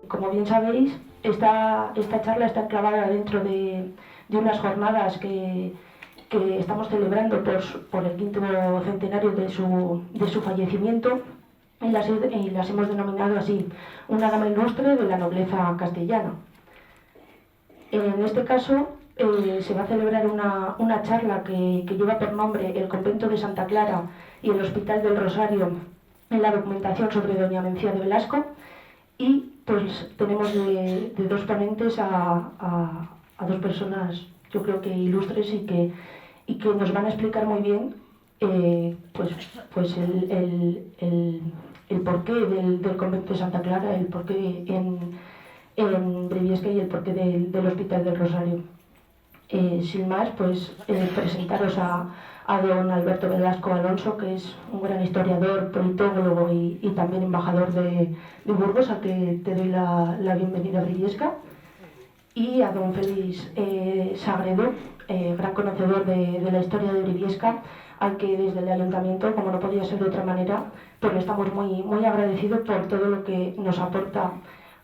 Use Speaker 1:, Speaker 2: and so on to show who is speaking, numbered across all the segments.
Speaker 1: Como bien sabéis, esta charla está enclavada dentro de unas jornadas que estamos celebrando por el quinto centenario de su fallecimiento y las hemos denominado así, una dama ilustre de la nobleza castellana. En este caso se va a celebrar una charla que lleva por nombre El Convento de Santa Clara y el Hospital del Rosario en la documentación sobre doña Mencía de Velasco, y pues tenemos de dos ponentes a dos personas, yo creo que ilustres y que nos van a explicar muy bien pues el porqué del convento de Santa Clara, el porqué en Briviesca y el porqué del Hospital del Rosario. Sin más, pues presentaros a don Alberto Velasco Alonso, que es un gran historiador, politólogo y también embajador de Burgos, a que te doy la bienvenida a Briviesca, y a don Félix Sagredo, gran conocedor de la historia de Briviesca, al que desde el ayuntamiento, como no podía ser de otra manera, pues le estamos muy agradecidos por todo lo que nos aporta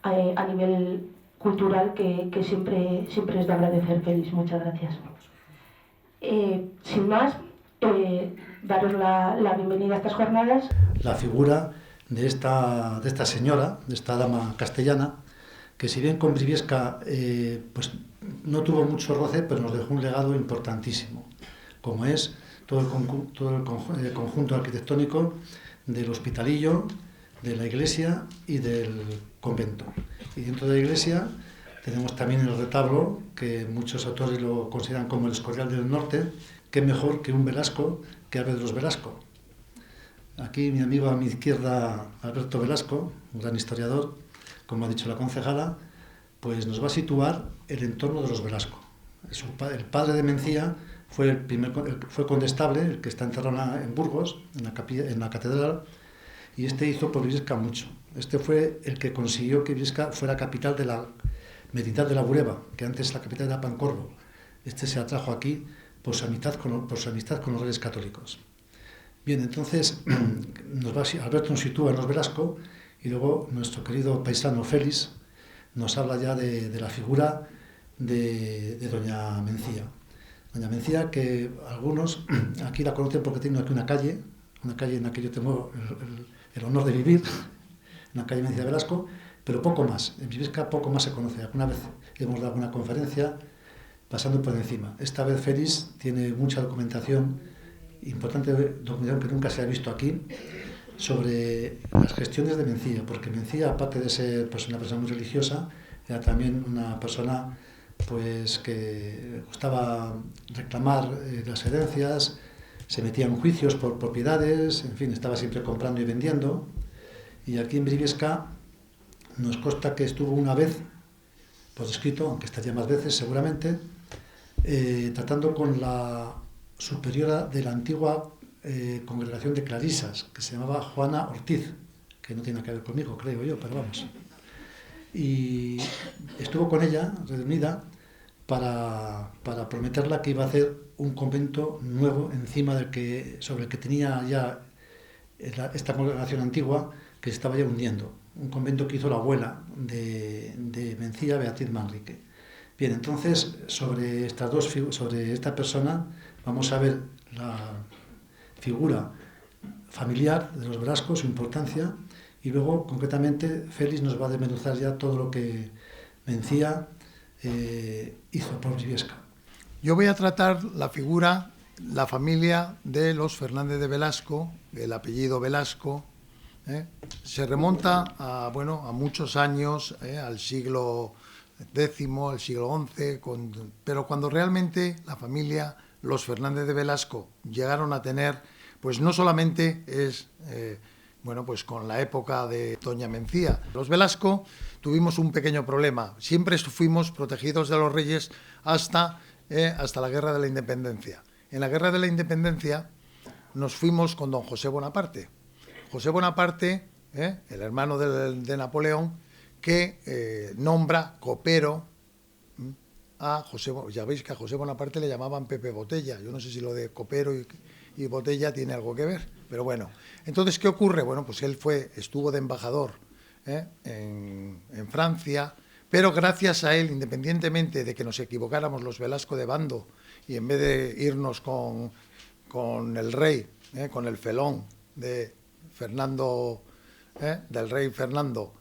Speaker 1: a nivel cultural, que siempre es de agradecer. Félix, muchas gracias. Sin más, daros la bienvenida a estas jornadas.
Speaker 2: La figura de esta señora, de esta dama castellana, que si bien con Briviesca pues no tuvo mucho roce, pero nos dejó un legado importantísimo, como es todo el conjunto arquitectónico del hospitalillo, de la iglesia y del convento. Y dentro de la iglesia tenemos también el retablo, que muchos autores lo consideran como el Escorial del Norte, que mejor que un Velasco que hable de los Velasco. Aquí mi amigo a mi izquierda, Alberto Velasco, un gran historiador, como ha dicho la concejala, pues nos va a situar el entorno de los Velasco. El padre de Mencía fue condestable, el que está enterrado en Burgos, en la catedral, y este hizo por Briviesca mucho. Este fue el que consiguió que Briviesca fuera capital de la Merindad de la Bureba, que antes la capital era Pancorbo. Este se atrajo aquí por su amistad con los reyes católicos. Bien, entonces Alberto nos sitúa en los Velasco, y luego nuestro querido paisano Félix nos habla ya de la figura de doña Mencía. Doña Mencía, que algunos aquí la conocen porque tiene aquí una calle en la que yo tengo el honor de vivir, en la calle Mencía Velasco, pero poco más. En Briviesca poco más se conoce. Alguna vez hemos dado una conferencia pasando por encima. Esta vez Félix tiene mucha documentación, importante documentación que nunca se ha visto aquí, sobre las gestiones de Mencía, porque Mencía, aparte de ser pues, una persona muy religiosa, era también una persona pues que gustaba reclamar las herencias, se metía en juicios por propiedades, en fin, estaba siempre comprando y vendiendo. Y aquí en Briviesca nos consta que estuvo una vez, por escrito, aunque estaría más veces seguramente, tratando con la superiora de la antigua congregación de clarisas, que se llamaba Juana Ortiz, que no tiene nada que ver conmigo, creo yo, pero vamos. Y estuvo con ella, reunida, para prometerla que iba a hacer un convento nuevo encima sobre el que tenía ya esta congregación antigua, que se estaba ya hundiendo. Un convento que hizo la abuela de Mencía, Beatriz Manrique. Bien, entonces, sobre esta persona, vamos a ver la figura familiar de los Velasco, su importancia, y luego, concretamente, Félix nos va a desmenuzar ya todo lo que Mencía hizo por Briviesca.
Speaker 3: Yo voy a tratar la figura, la familia de los Fernández de Velasco, el apellido Velasco. Se remonta a muchos años, al siglo X, al siglo XI, pero cuando realmente la familia, los Fernández de Velasco, llegaron a tener, pues no solamente es pues con la época de doña Mencía. Los Velasco tuvimos un pequeño problema. Siempre fuimos protegidos de los reyes hasta la Guerra de la Independencia. En la Guerra de la Independencia nos fuimos con don José Bonaparte. José Bonaparte, el hermano de Napoleón, que nombra copero a José. Ya veis que a José Bonaparte le llamaban Pepe Botella. Yo no sé si lo de copero y botella tiene algo que ver, pero bueno. Entonces, ¿qué ocurre? Bueno, pues él estuvo de embajador en Francia, pero gracias a él, independientemente de que nos equivocáramos los Velasco de bando y en vez de irnos con el rey, con el felón de Fernando, del rey Fernando,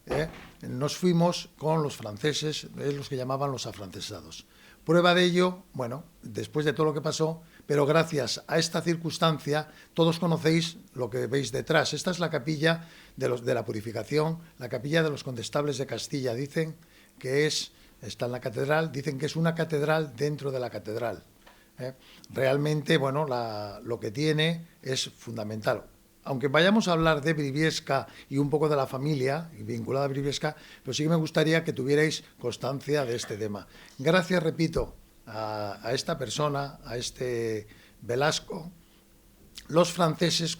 Speaker 3: nos fuimos con los franceses, los que llamaban los afrancesados. Prueba de ello, bueno, después de todo lo que pasó, pero gracias a esta circunstancia, todos conocéis lo que veis detrás. Esta es la capilla de la Purificación, la capilla de los Condestables de Castilla. Dicen que está en la catedral, dicen que es una catedral dentro de la catedral. Realmente, bueno, lo que tiene es fundamental. Aunque vayamos a hablar de Briviesca y un poco de la familia vinculada a Briviesca, pero sí que me gustaría que tuvierais constancia de este tema. Gracias, repito, a esta persona, a este Velasco, los franceses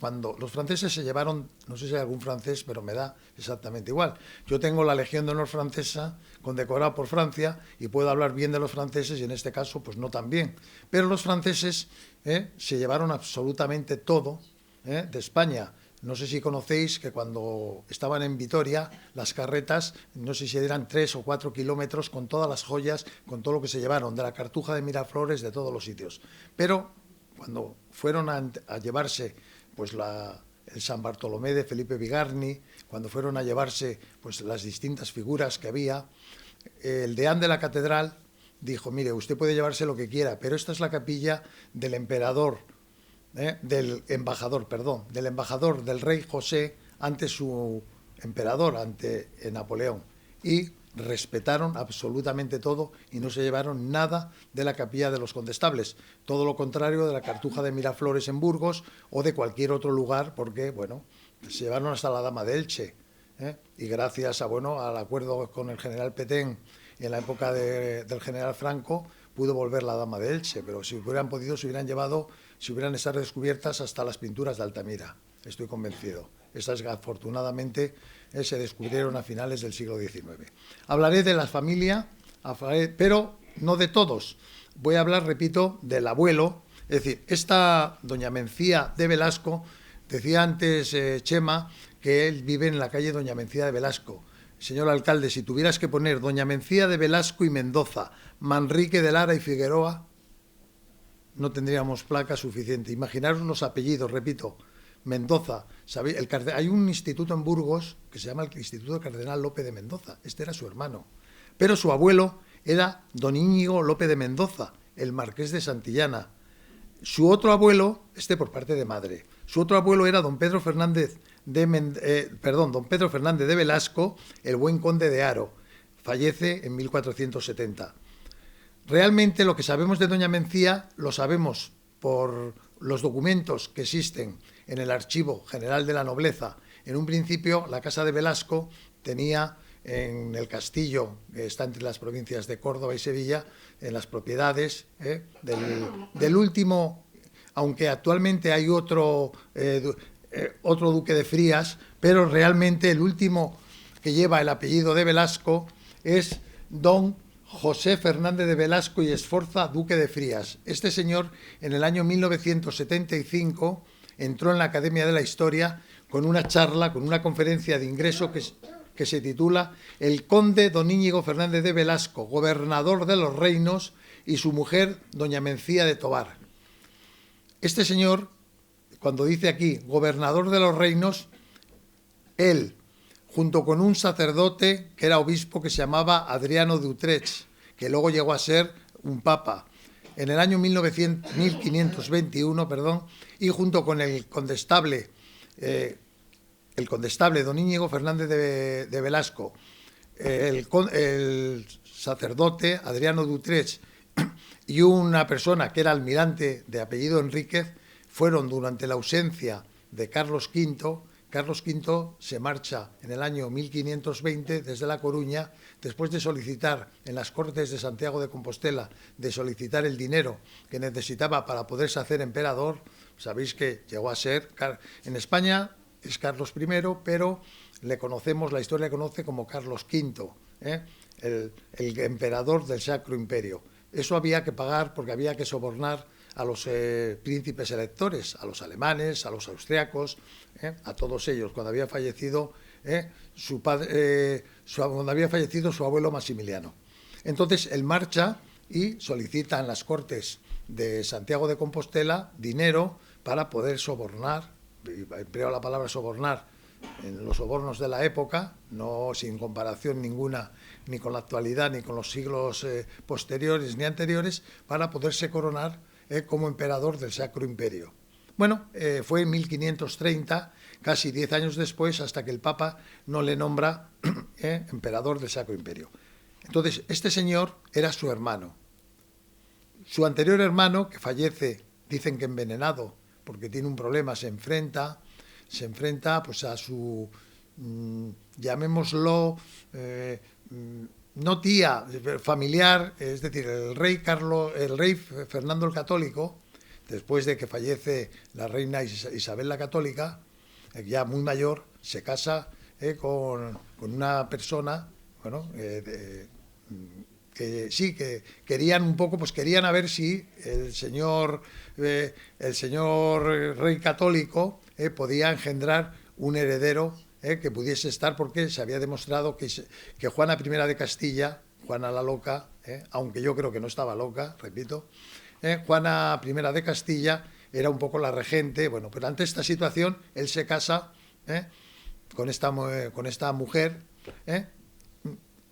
Speaker 3: se llevaron, no sé si hay algún francés, pero me da exactamente igual. Yo tengo la Legión de Honor francesa, condecorada por Francia, y puedo hablar bien de los franceses, y en este caso, pues no tan bien. Pero los franceses se llevaron absolutamente todo de España. No sé si conocéis que cuando estaban en Vitoria, las carretas, no sé si eran 3 o 4 kilómetros con todas las joyas, con todo lo que se llevaron, de la Cartuja de Miraflores, de todos los sitios. Pero cuando fueron a llevarse pues el San Bartolomé de Felipe Bigarni, cuando fueron a llevarse pues las distintas figuras que había, el deán de la catedral dijo: mire, usted puede llevarse lo que quiera, pero esta es la capilla del emperador, del embajador del rey José ante su emperador, ante Napoleón. Y respetaron absolutamente todo y no se llevaron nada de la capilla de los Condestables, todo lo contrario de la Cartuja de Miraflores en Burgos o de cualquier otro lugar, porque bueno, se llevaron hasta la Dama de Elche, y gracias al acuerdo con el general Petén en la época del general Franco pudo volver la Dama de Elche, pero si hubieran podido se hubieran llevado, si hubieran estado descubiertas, hasta las pinturas de Altamira, estoy convencido. Estas afortunadamente se descubrieron a finales del siglo XIX. Hablaré de la familia, pero no de todos. Voy a hablar, repito, del abuelo. Es decir, esta doña Mencía de Velasco, decía antes Chema que él vive en la calle Doña Mencía de Velasco. Señor alcalde, si tuvieras que poner Doña Mencía de Velasco y Mendoza, Manrique de Lara y Figueroa, no tendríamos placa suficiente. Imaginaros los apellidos, repito. Mendoza, hay un instituto en Burgos que se llama el Instituto Cardenal Lope de Mendoza, este era su hermano, pero su abuelo era don Íñigo Lope de Mendoza, el marqués de Santillana. Su otro abuelo, por parte de madre, su otro abuelo era don Pedro Fernández don Pedro Fernández de Velasco, el buen conde de Haro, fallece en 1470. Realmente lo que sabemos de doña Mencía lo sabemos por los documentos que existen en el Archivo General de la Nobleza. En un principio, la Casa de Velasco tenía en el castillo, que está entre las provincias de Córdoba y Sevilla, en las propiedades del último, aunque actualmente hay otro duque de Frías, pero realmente el último que lleva el apellido de Velasco es don José Fernández de Velasco y Esforza, duque de Frías. Este señor, en el año 1975, entró en la Academia de la Historia con una charla, con una conferencia de ingreso que se titula El conde don Íñigo Fernández de Velasco, gobernador de los reinos, y su mujer, doña Mencía de Tobar. Este señor, cuando dice aquí, gobernador de los reinos, él, junto con un sacerdote que era obispo que se llamaba Adriano de Utrecht, que luego llegó a ser un papa, en el año 1521, y junto con el condestable don Íñigo Fernández de Velasco, el sacerdote Adriano de Utrecht y una persona que era almirante de apellido Enríquez, fueron durante la ausencia de Carlos V. Carlos V se marcha en el año 1520 desde La Coruña, después de solicitar en las Cortes de Santiago de Compostela, de solicitar el dinero que necesitaba para poderse hacer emperador. Sabéis que llegó a ser, en España es Carlos I, pero la historia le conoce como Carlos V, el emperador del Sacro Imperio. Eso había que pagar porque había que sobornar a los príncipes electores, a los alemanes, a los austriacos, a todos ellos, cuando había fallecido su padre, donde había fallecido su abuelo Maximiliano. Entonces él marcha y solicita en las Cortes de Santiago de Compostela dinero para poder sobornar, empleo la palabra sobornar, en los sobornos de la época, no sin comparación ninguna ni con la actualidad ni con los siglos posteriores ni anteriores, para poderse coronar como emperador del Sacro Imperio. Bueno, fue en 1530, casi 10 años después, hasta que el Papa no le nombra emperador del Sacro Imperio. Entonces, este señor era su hermano. Su anterior hermano, que fallece, dicen que envenenado, porque tiene un problema, se enfrenta pues a su, llamémoslo, no tía, familiar, es decir, el rey Fernando el Católico, después de que fallece la reina Isabel la Católica, ya muy mayor, se casa con una persona, bueno, que sí, que querían un poco, pues querían a ver si el señor rey católico podía engendrar un heredero que pudiese estar, porque se había demostrado que Juana I de Castilla, Juana la loca, aunque yo creo que no estaba loca, repito, Juana I de Castilla era un poco la regente. Bueno, pero ante esta situación él se casa con esta mujer.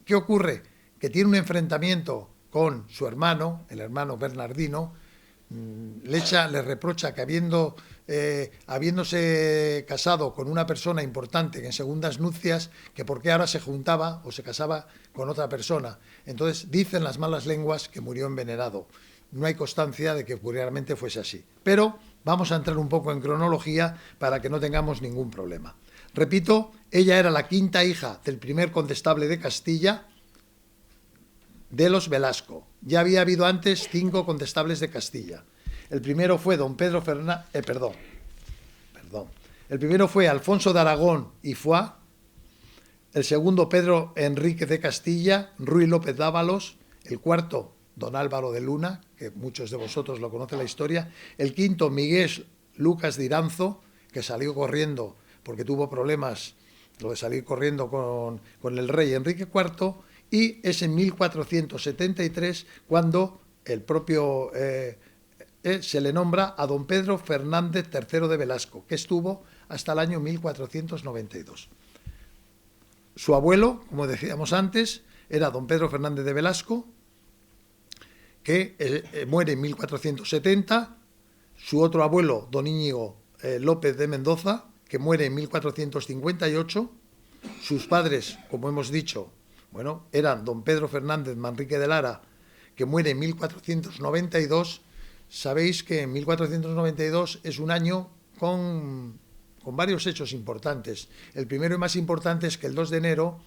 Speaker 3: ¿Qué ocurre? Que tiene un enfrentamiento con su hermano, el hermano Bernardino, le reprocha que habiéndose casado con una persona importante en segundas nupcias, que por qué ahora se juntaba o se casaba con otra persona. Entonces dicen las malas lenguas que murió envenenado. No hay constancia de que realmente fuese así. Pero vamos a entrar un poco en cronología para que no tengamos ningún problema. Repito, ella era la quinta hija del primer condestable de Castilla, de los Velasco. Ya había habido antes 5 condestables de Castilla. El primero fue don Pedro Fernández, El primero fue Alfonso de Aragón y Foix. El segundo, Pedro Enrique de Castilla, Ruy López Dávalos. El cuarto, don Álvaro de Luna, que muchos de vosotros lo conocen la historia. El quinto, Miguel Lucas de Iranzo, que salió corriendo porque tuvo problemas, lo de salir corriendo con el rey Enrique IV. Y es en 1473 cuando el propio se le nombra a don Pedro Fernández III de Velasco, que estuvo hasta el año 1492. Su abuelo, como decíamos antes, era don Pedro Fernández de Velasco, que muere en 1470. Su otro abuelo, don Íñigo López de Mendoza, que muere en 1458. Sus padres, como hemos dicho, bueno, eran don Pedro Fernández Manrique de Lara, que muere en 1492. Sabéis que en 1492 es un año con varios hechos importantes. El primero y más importante es que el 2 de enero,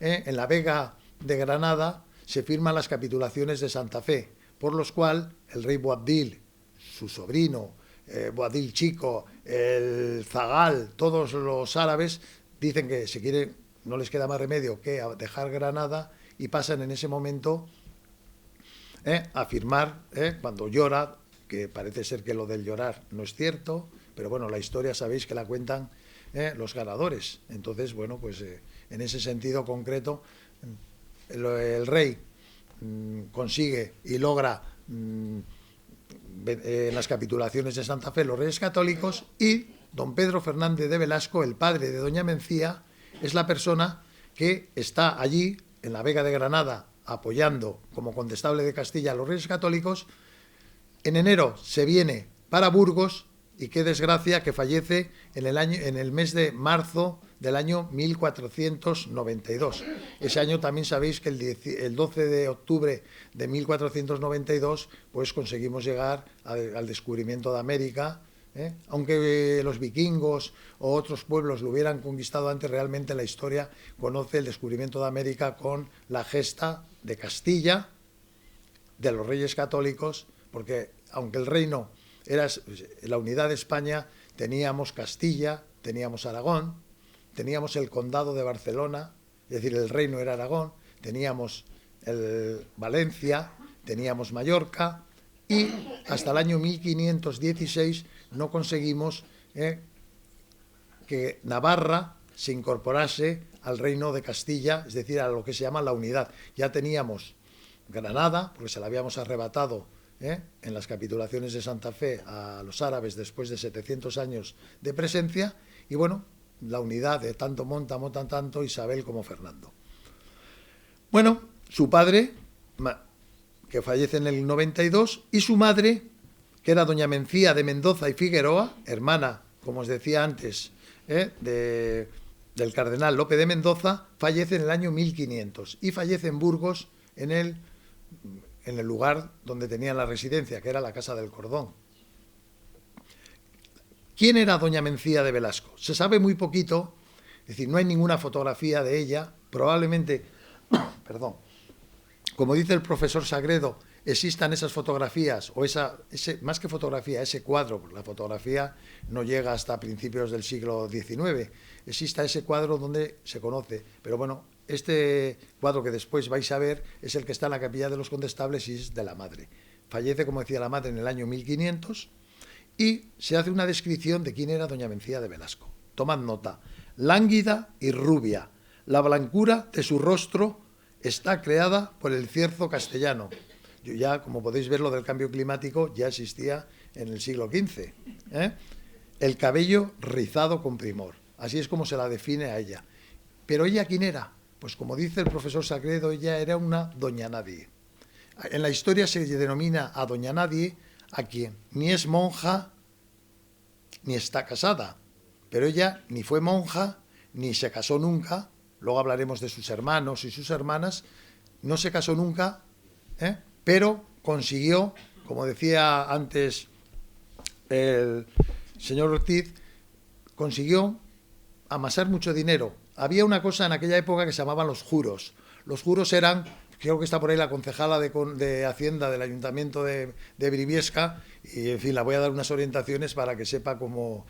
Speaker 3: en la Vega de Granada, se firman las capitulaciones de Santa Fe, por los cuales el rey Boabdil, su sobrino, Boabdil Chico, el Zagal, todos los árabes, dicen que no les queda más remedio que dejar Granada, y pasan en ese momento a firmar, cuando llora, que parece ser que lo del llorar no es cierto, pero bueno, la historia sabéis que la cuentan los ganadores. Entonces, bueno, pues en ese sentido concreto, el rey consigue y logra en las capitulaciones de Santa Fe los Reyes Católicos, y don Pedro Fernández de Velasco, el padre de doña Mencía, es la persona que está allí, en la Vega de Granada, apoyando como condestable de Castilla a los Reyes Católicos. En enero se viene para Burgos, y qué desgracia que fallece en el mes de marzo del año 1492. Ese año también sabéis que el 12 de octubre de 1492 pues conseguimos llegar al descubrimiento de América. Aunque los vikingos o otros pueblos lo hubieran conquistado antes, realmente la historia conoce el descubrimiento de América con la gesta de Castilla, de los Reyes Católicos, porque aunque el reino era la unidad de España, teníamos Castilla, teníamos Aragón, teníamos el condado de Barcelona, es decir, el reino era Aragón, teníamos Valencia, teníamos Mallorca, y hasta el año 1516 no conseguimos que Navarra se incorporase al reino de Castilla, es decir, a lo que se llama la unidad. Ya teníamos Granada, porque se la habíamos arrebatado en las capitulaciones de Santa Fe a los árabes después de 700 años de presencia, y bueno, la unidad de tanto montan tanto Isabel como Fernando. Bueno, su padre, que fallece en el 92, y su madre, que era doña Mencía de Mendoza y Figueroa, hermana, como os decía antes, del cardenal Lope de Mendoza, fallece en el año 1500 y fallece en Burgos, en el lugar donde tenían la residencia, que era la Casa del Cordón. ¿Quién era doña Mencía de Velasco? Se sabe muy poquito, es decir, no hay ninguna fotografía de ella, probablemente, perdón, como dice el profesor Sagredo, existan esas fotografías, o más que fotografía, ese cuadro, la fotografía no llega hasta principios del siglo XIX, exista ese cuadro donde se conoce, pero bueno, este cuadro que después vais a ver es el que está en la capilla de los Condestables y es de la madre. Fallece, como decía la madre, en el año 1500 y se hace una descripción de quién era doña Mencía de Velasco. Tomad nota: lánguida y rubia, la blancura de su rostro está creada por el cierzo castellano. Yo ya, como podéis ver, lo del cambio climático ya existía en el siglo XV. El cabello rizado con primor. Así es como se la define a ella. ¿Pero ella quién era? Pues como dice el profesor Sagredo, ella era una doña nadie. En la historia se denomina a doña nadie a quien ni es monja ni está casada. Pero ella ni fue monja ni se casó nunca. Luego hablaremos de sus hermanos y sus hermanas. No se casó nunca, pero consiguió, como decía antes el señor Ortiz, consiguió amasar mucho dinero. Había una cosa en aquella época que se llamaban los juros. Los juros eran, creo que está por ahí la concejala de Hacienda del Ayuntamiento de Briviesca, y en fin, la voy a dar unas orientaciones para que sepa cómo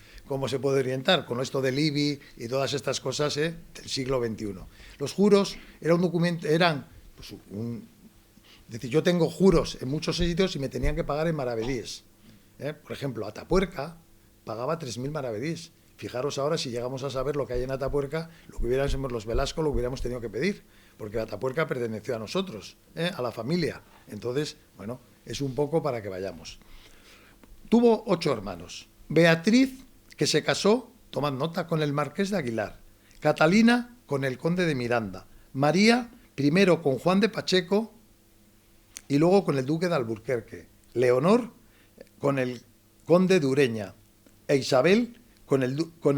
Speaker 3: se puede orientar con esto del IBI y todas estas cosas del siglo XXI. Los juros era un documento, eran pues, es decir, yo tengo juros en muchos sitios y me tenían que pagar en maravedíes. Por ejemplo, Atapuerca pagaba 3.000 maravedíes. Fijaros ahora, si llegamos a saber lo que hay en Atapuerca, lo que hubiéramos los Velasco lo hubiéramos tenido que pedir, porque Atapuerca perteneció a nosotros, a la familia. Entonces, bueno, es un poco para que vayamos. Tuvo 8 hermanos. Beatriz, que se casó, tomad nota, con el marqués de Aguilar. Catalina, con el conde de Miranda. María, primero con Juan de Pacheco y luego con el duque de Alburquerque. Leonor, con el conde de Ureña. E Isabel, con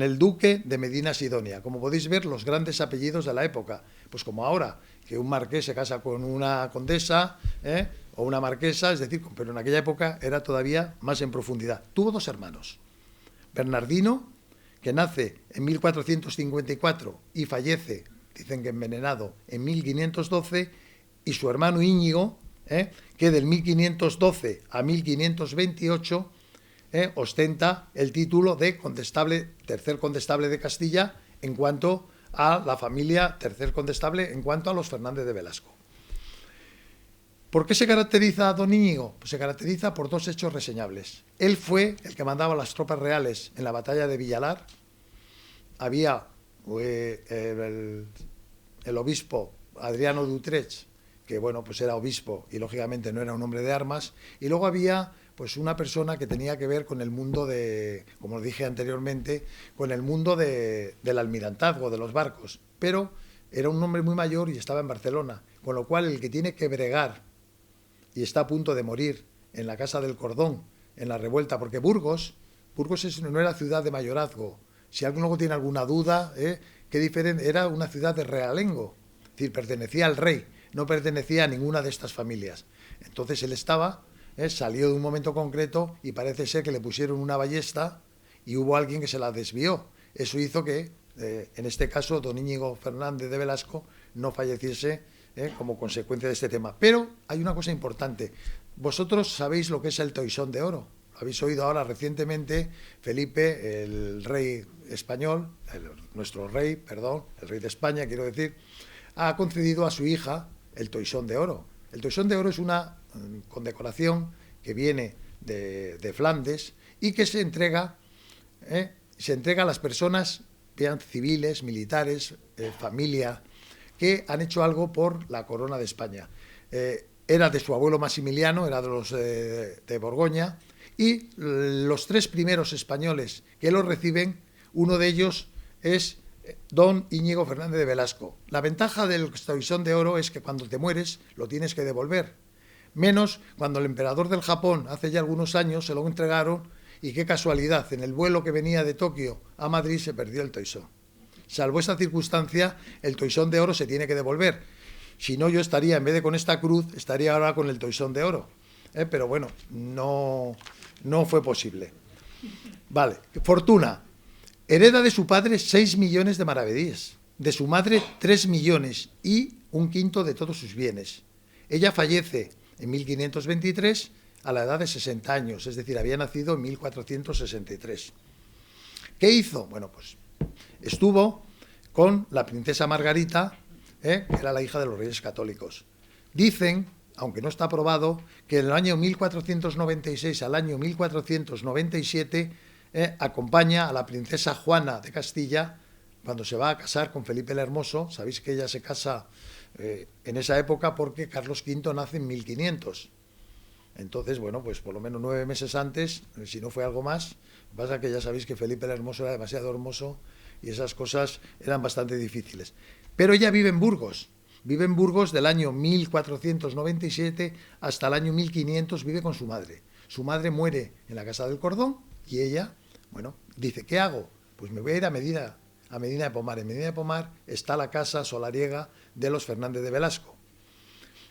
Speaker 3: el duque de Medina Sidonia. Como podéis ver, los grandes apellidos de la época. Pues como ahora, que un marqués se casa con una condesa o una marquesa, es decir, pero en aquella época era todavía más en profundidad. Tuvo 2 hermanos. Bernardino, que nace en 1454 y fallece, dicen que envenenado, en 1512, y su hermano Íñigo, que del 1512 a 1528 ostenta el título de tercer condestable de Castilla en cuanto a la familia, tercer condestable en cuanto a los Fernández de Velasco. ¿Por qué se caracteriza don Íñigo? Pues se caracteriza por 2 hechos reseñables. Él fue el que mandaba las tropas reales en la batalla de Villalar. Había el obispo Adriano de Utrecht, que bueno, pues era obispo y lógicamente no era un hombre de armas, y luego había pues una persona que tenía que ver con el mundo de, como dije anteriormente, con el mundo del almirantazgo, de los barcos, pero era un hombre muy mayor y estaba en Barcelona, con lo cual el que tiene que bregar y está a punto de morir en la Casa del Cordón, en la revuelta, porque Burgos no era ciudad de mayorazgo. Si alguien luego tiene alguna duda, qué diferente, era una ciudad de realengo, es decir, pertenecía al rey, no pertenecía a ninguna de estas familias. Entonces él salió de un momento concreto y parece ser que le pusieron una ballesta y hubo alguien que se la desvió. Eso hizo que, en este caso, don Íñigo Fernández de Velasco no falleciese como consecuencia de este tema. Pero hay una cosa importante. Vosotros sabéis lo que es el toisón de oro. Lo habéis oído ahora recientemente. Felipe, el rey español, el rey de España, quiero decir, ha concedido a su hija el toisón de oro. El toisón de oro es una condecoración que viene de Flandes y que se entrega a las personas vean civiles, militares, familia, que han hecho algo por la corona de España. Era de su abuelo Maximiliano, era de los de Borgoña, y los 3 primeros españoles que lo reciben, uno de ellos es don Íñigo Fernández de Velasco. La ventaja del toisón de oro es que cuando te mueres lo tienes que devolver, menos cuando el emperador del Japón hace ya algunos años se lo entregaron y qué casualidad, en el vuelo que venía de Tokio a Madrid se perdió el toisón. Salvo esa circunstancia, el toisón de oro se tiene que devolver. Si no, yo estaría, en vez de con esta cruz, estaría ahora con el toisón de oro. Pero bueno, no fue posible. Vale, fortuna. Hereda de su padre 6 millones de maravedíes, de su madre 3 millones y 1/5 de todos sus bienes. Ella fallece en 1523 a la edad de 60 años, es decir, había nacido en 1463. ¿Qué hizo? Bueno, pues estuvo con la princesa Margarita, que era la hija de los reyes católicos. Dicen, aunque no está probado, que en el año 1496 al año 1497 acompaña a la princesa Juana de Castilla cuando se va a casar con Felipe el Hermoso. Sabéis que ella se casa en esa época porque Carlos V nace en 1500. Entonces, bueno, pues por lo menos 9 meses antes, si no fue algo más. Lo que pasa es que ya sabéis que Felipe el Hermoso era demasiado hermoso y esas cosas eran bastante difíciles. Pero ella vive en Burgos del año 1497 hasta el año 1500, vive con su madre. Su madre muere en la Casa del Cordón y ella, bueno, dice, ¿qué hago? Pues me voy a ir a Medina de Pomar. En Medina de Pomar está la casa solariega de los Fernández de Velasco.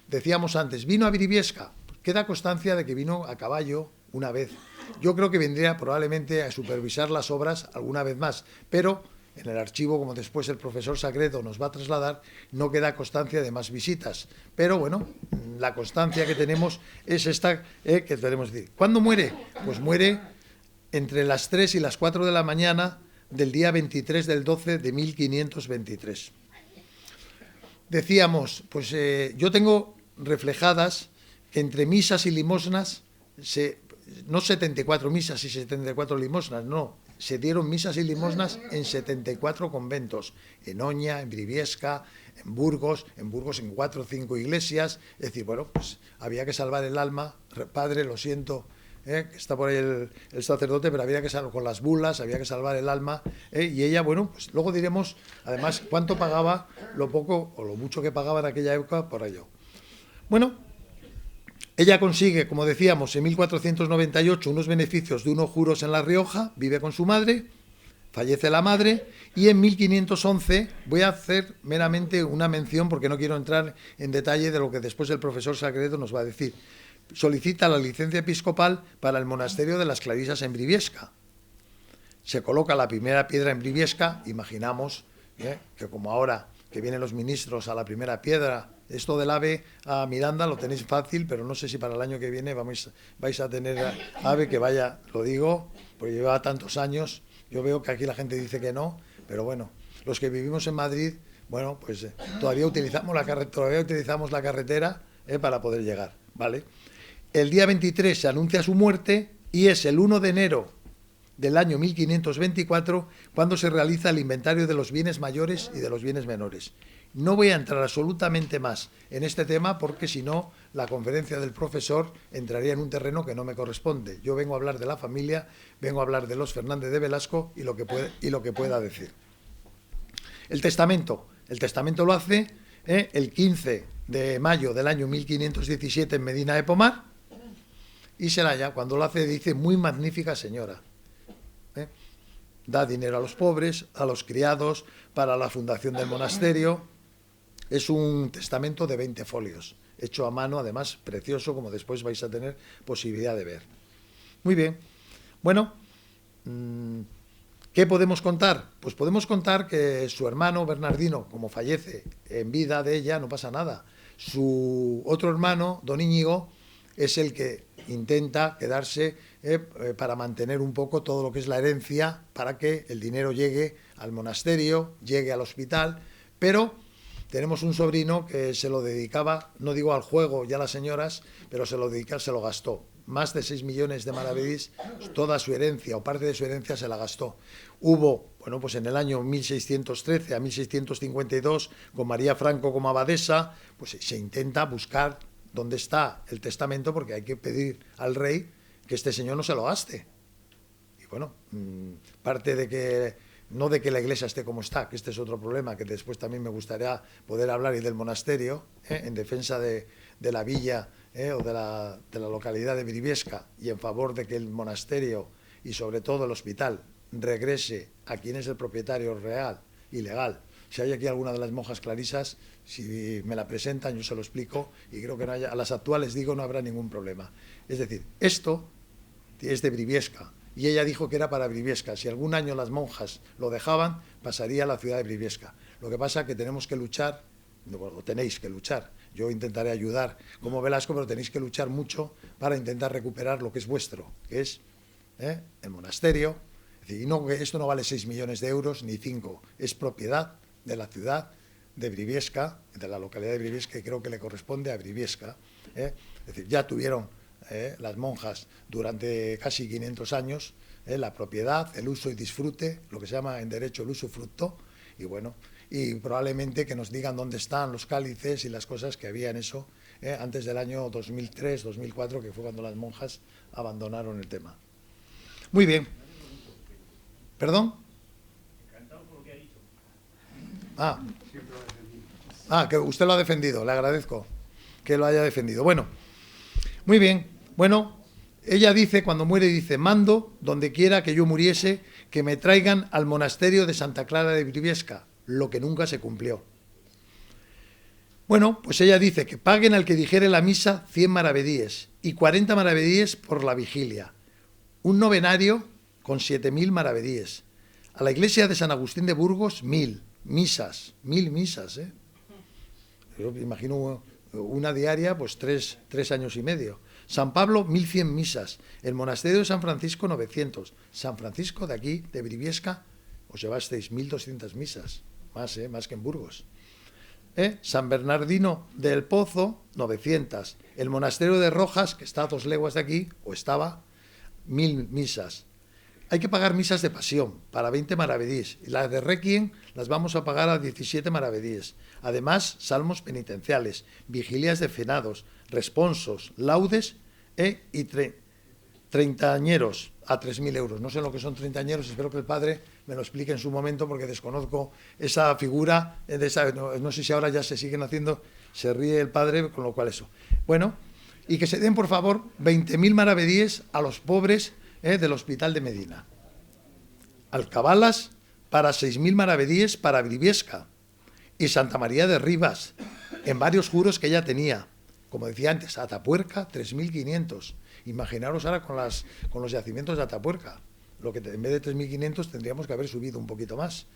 Speaker 3: Decíamos antes, ¿vino a Briviesca? Queda constancia de que vino a caballo una vez. Yo creo que vendría probablemente a supervisar las obras alguna vez más, pero en el archivo, como después el profesor Sagredo nos va a trasladar, no queda constancia de más visitas. Pero bueno, la constancia que tenemos es esta que tenemos que decir. ¿Cuándo muere? Pues muere entre las 3 y las 4 de la mañana del día 23 del 12 de 1523. Decíamos, pues yo tengo reflejadas entre misas y limosnas, no 74 misas y 74 limosnas, no, se dieron misas y limosnas en 74 conventos, en Oña, en Briviesca, en Burgos en 4 o 5 iglesias. Es decir, bueno, pues había que salvar el alma. Padre, lo siento, que está por ahí el sacerdote, pero había que salvar con las bulas, había que salvar el alma. Y ella, bueno, pues luego diremos, además, cuánto pagaba, lo poco o lo mucho que pagaba en aquella época por ello. Bueno, ella consigue, como decíamos, en 1498 unos beneficios de unos juros en La Rioja, vive con su madre, fallece la madre, y en 1511, voy a hacer meramente una mención porque no quiero entrar en detalle de lo que después el profesor Sagredo nos va a decir, solicita la licencia episcopal para el monasterio de las Clarisas en Briviesca. Se coloca la primera piedra en Briviesca, imaginamos que como ahora que vienen los ministros a la primera piedra, esto del AVE a Miranda lo tenéis fácil, pero no sé si para el año que viene vais a tener AVE que vaya, lo digo, porque lleva tantos años. Yo veo que aquí la gente dice que no, pero bueno, los que vivimos en Madrid, bueno, pues todavía utilizamos la carretera para poder llegar, ¿vale? El día 23 se anuncia su muerte y es el 1 de enero del año 1524 cuando se realiza el inventario de los bienes mayores y de los bienes menores. No voy a entrar absolutamente más en este tema porque si no, la conferencia del profesor entraría en un terreno que no me corresponde. Yo vengo a hablar de la familia, vengo a hablar de los Fernández de Velasco y lo que pueda decir. El testamento lo hace el 15 de mayo del año 1517 en Medina de Pomar y Seraya, cuando lo hace, dice, muy magnífica señora. Da dinero a los pobres, a los criados, para la fundación del monasterio. Es un testamento de 20 folios, hecho a mano, además precioso, como después vais a tener posibilidad de ver. Muy bien. Bueno, ¿qué podemos contar? Pues podemos contar que su hermano Bernardino, como fallece en vida de ella, no pasa nada. Su otro hermano, don Íñigo, es el que intenta quedarse para mantener un poco todo lo que es la herencia, para que el dinero llegue al monasterio, llegue al hospital, pero tenemos un sobrino que se lo dedicaba, no digo al juego y a las señoras, pero se lo gastó. más de 6 millones de maravedís, toda su herencia o parte de su herencia se la gastó. Hubo, bueno, pues en el año 1613 a 1652, con María Franco como abadesa, pues se intenta buscar dónde está el testamento, porque hay que pedir al rey que este señor no se lo gaste. Y bueno, parte de que, no de que la iglesia esté como está, que este es otro problema, que después también me gustaría poder hablar, y del monasterio, en defensa de la villa o de la localidad de Briviesca, y en favor de que el monasterio y sobre todo el hospital regrese a quien es el propietario real y legal. Si hay aquí alguna de las monjas clarisas, si me la presentan, yo se lo explico, y creo que no haya, a las actuales digo, no habrá ningún problema. Es decir, esto es de Briviesca, y ella dijo que era para Briviesca. Si algún año las monjas lo dejaban, pasaría a la ciudad de Briviesca. Lo que pasa es que tenemos que luchar, bueno, tenéis que luchar, yo intentaré ayudar como Velasco, pero tenéis que luchar mucho para intentar recuperar lo que es vuestro, que es el monasterio. Es decir, y no, esto no vale 6 millones de euros ni 5, es propiedad de la ciudad de Briviesca, de la localidad de Briviesca, y creo que le corresponde a Briviesca. Es decir, ya tuvieron las monjas durante casi 500 años la propiedad, el uso y disfrute, lo que se llama en derecho el usufructo, y bueno, y probablemente que nos digan dónde están los cálices y las cosas que había en eso antes del año 2003, 2004, que fue cuando las monjas abandonaron el tema. Muy bien. ¿Perdón? Encantado por lo que ha dicho. Que usted lo ha defendido, le agradezco que lo haya defendido. Bueno, muy bien. Bueno, ella dice, cuando muere, dice: mando, donde quiera que yo muriese, que me traigan al monasterio de Santa Clara de Briviesca, lo que nunca se cumplió. Bueno, pues ella dice que paguen al que dijere la misa 100 maravedíes y 40 maravedíes por la vigilia. Un novenario con 7.000 maravedíes. A la iglesia de San Agustín de Burgos, 1.000 misas. Yo me imagino una diaria, pues tres años y medio. San Pablo, 1.100 misas. El monasterio de San Francisco, 900. San Francisco, de aquí, de Briviesca, os llevasteis 1.200 misas. Más que en Burgos. San Bernardino del Pozo, 900. El monasterio de Rojas, que está a 2 leguas de aquí, o estaba, 1.000 misas. Hay que pagar misas de pasión para 20 maravedíes. Y las de Requiem las vamos a pagar a 17 maravedíes. Además, salmos penitenciales, vigilias de finados, responsos, laudes y treintañeros a 3.000 euros. No sé lo que son treintañeros, espero que el padre me lo explique en su momento, porque desconozco esa figura, no sé si ahora ya se siguen haciendo, se ríe el padre, con lo cual eso. Bueno, y que se den, por favor, 20.000 maravedíes a los pobres del Hospital de Medina. Alcabalas para 6.000 maravedíes para Briviesca, y Santa María de Rivas, en varios juros que ella tenía. Como decía antes, Atapuerca, 3.500. Imaginaros ahora con los yacimientos de Atapuerca. Lo que en vez de 3.500 tendríamos que haber subido un poquito más.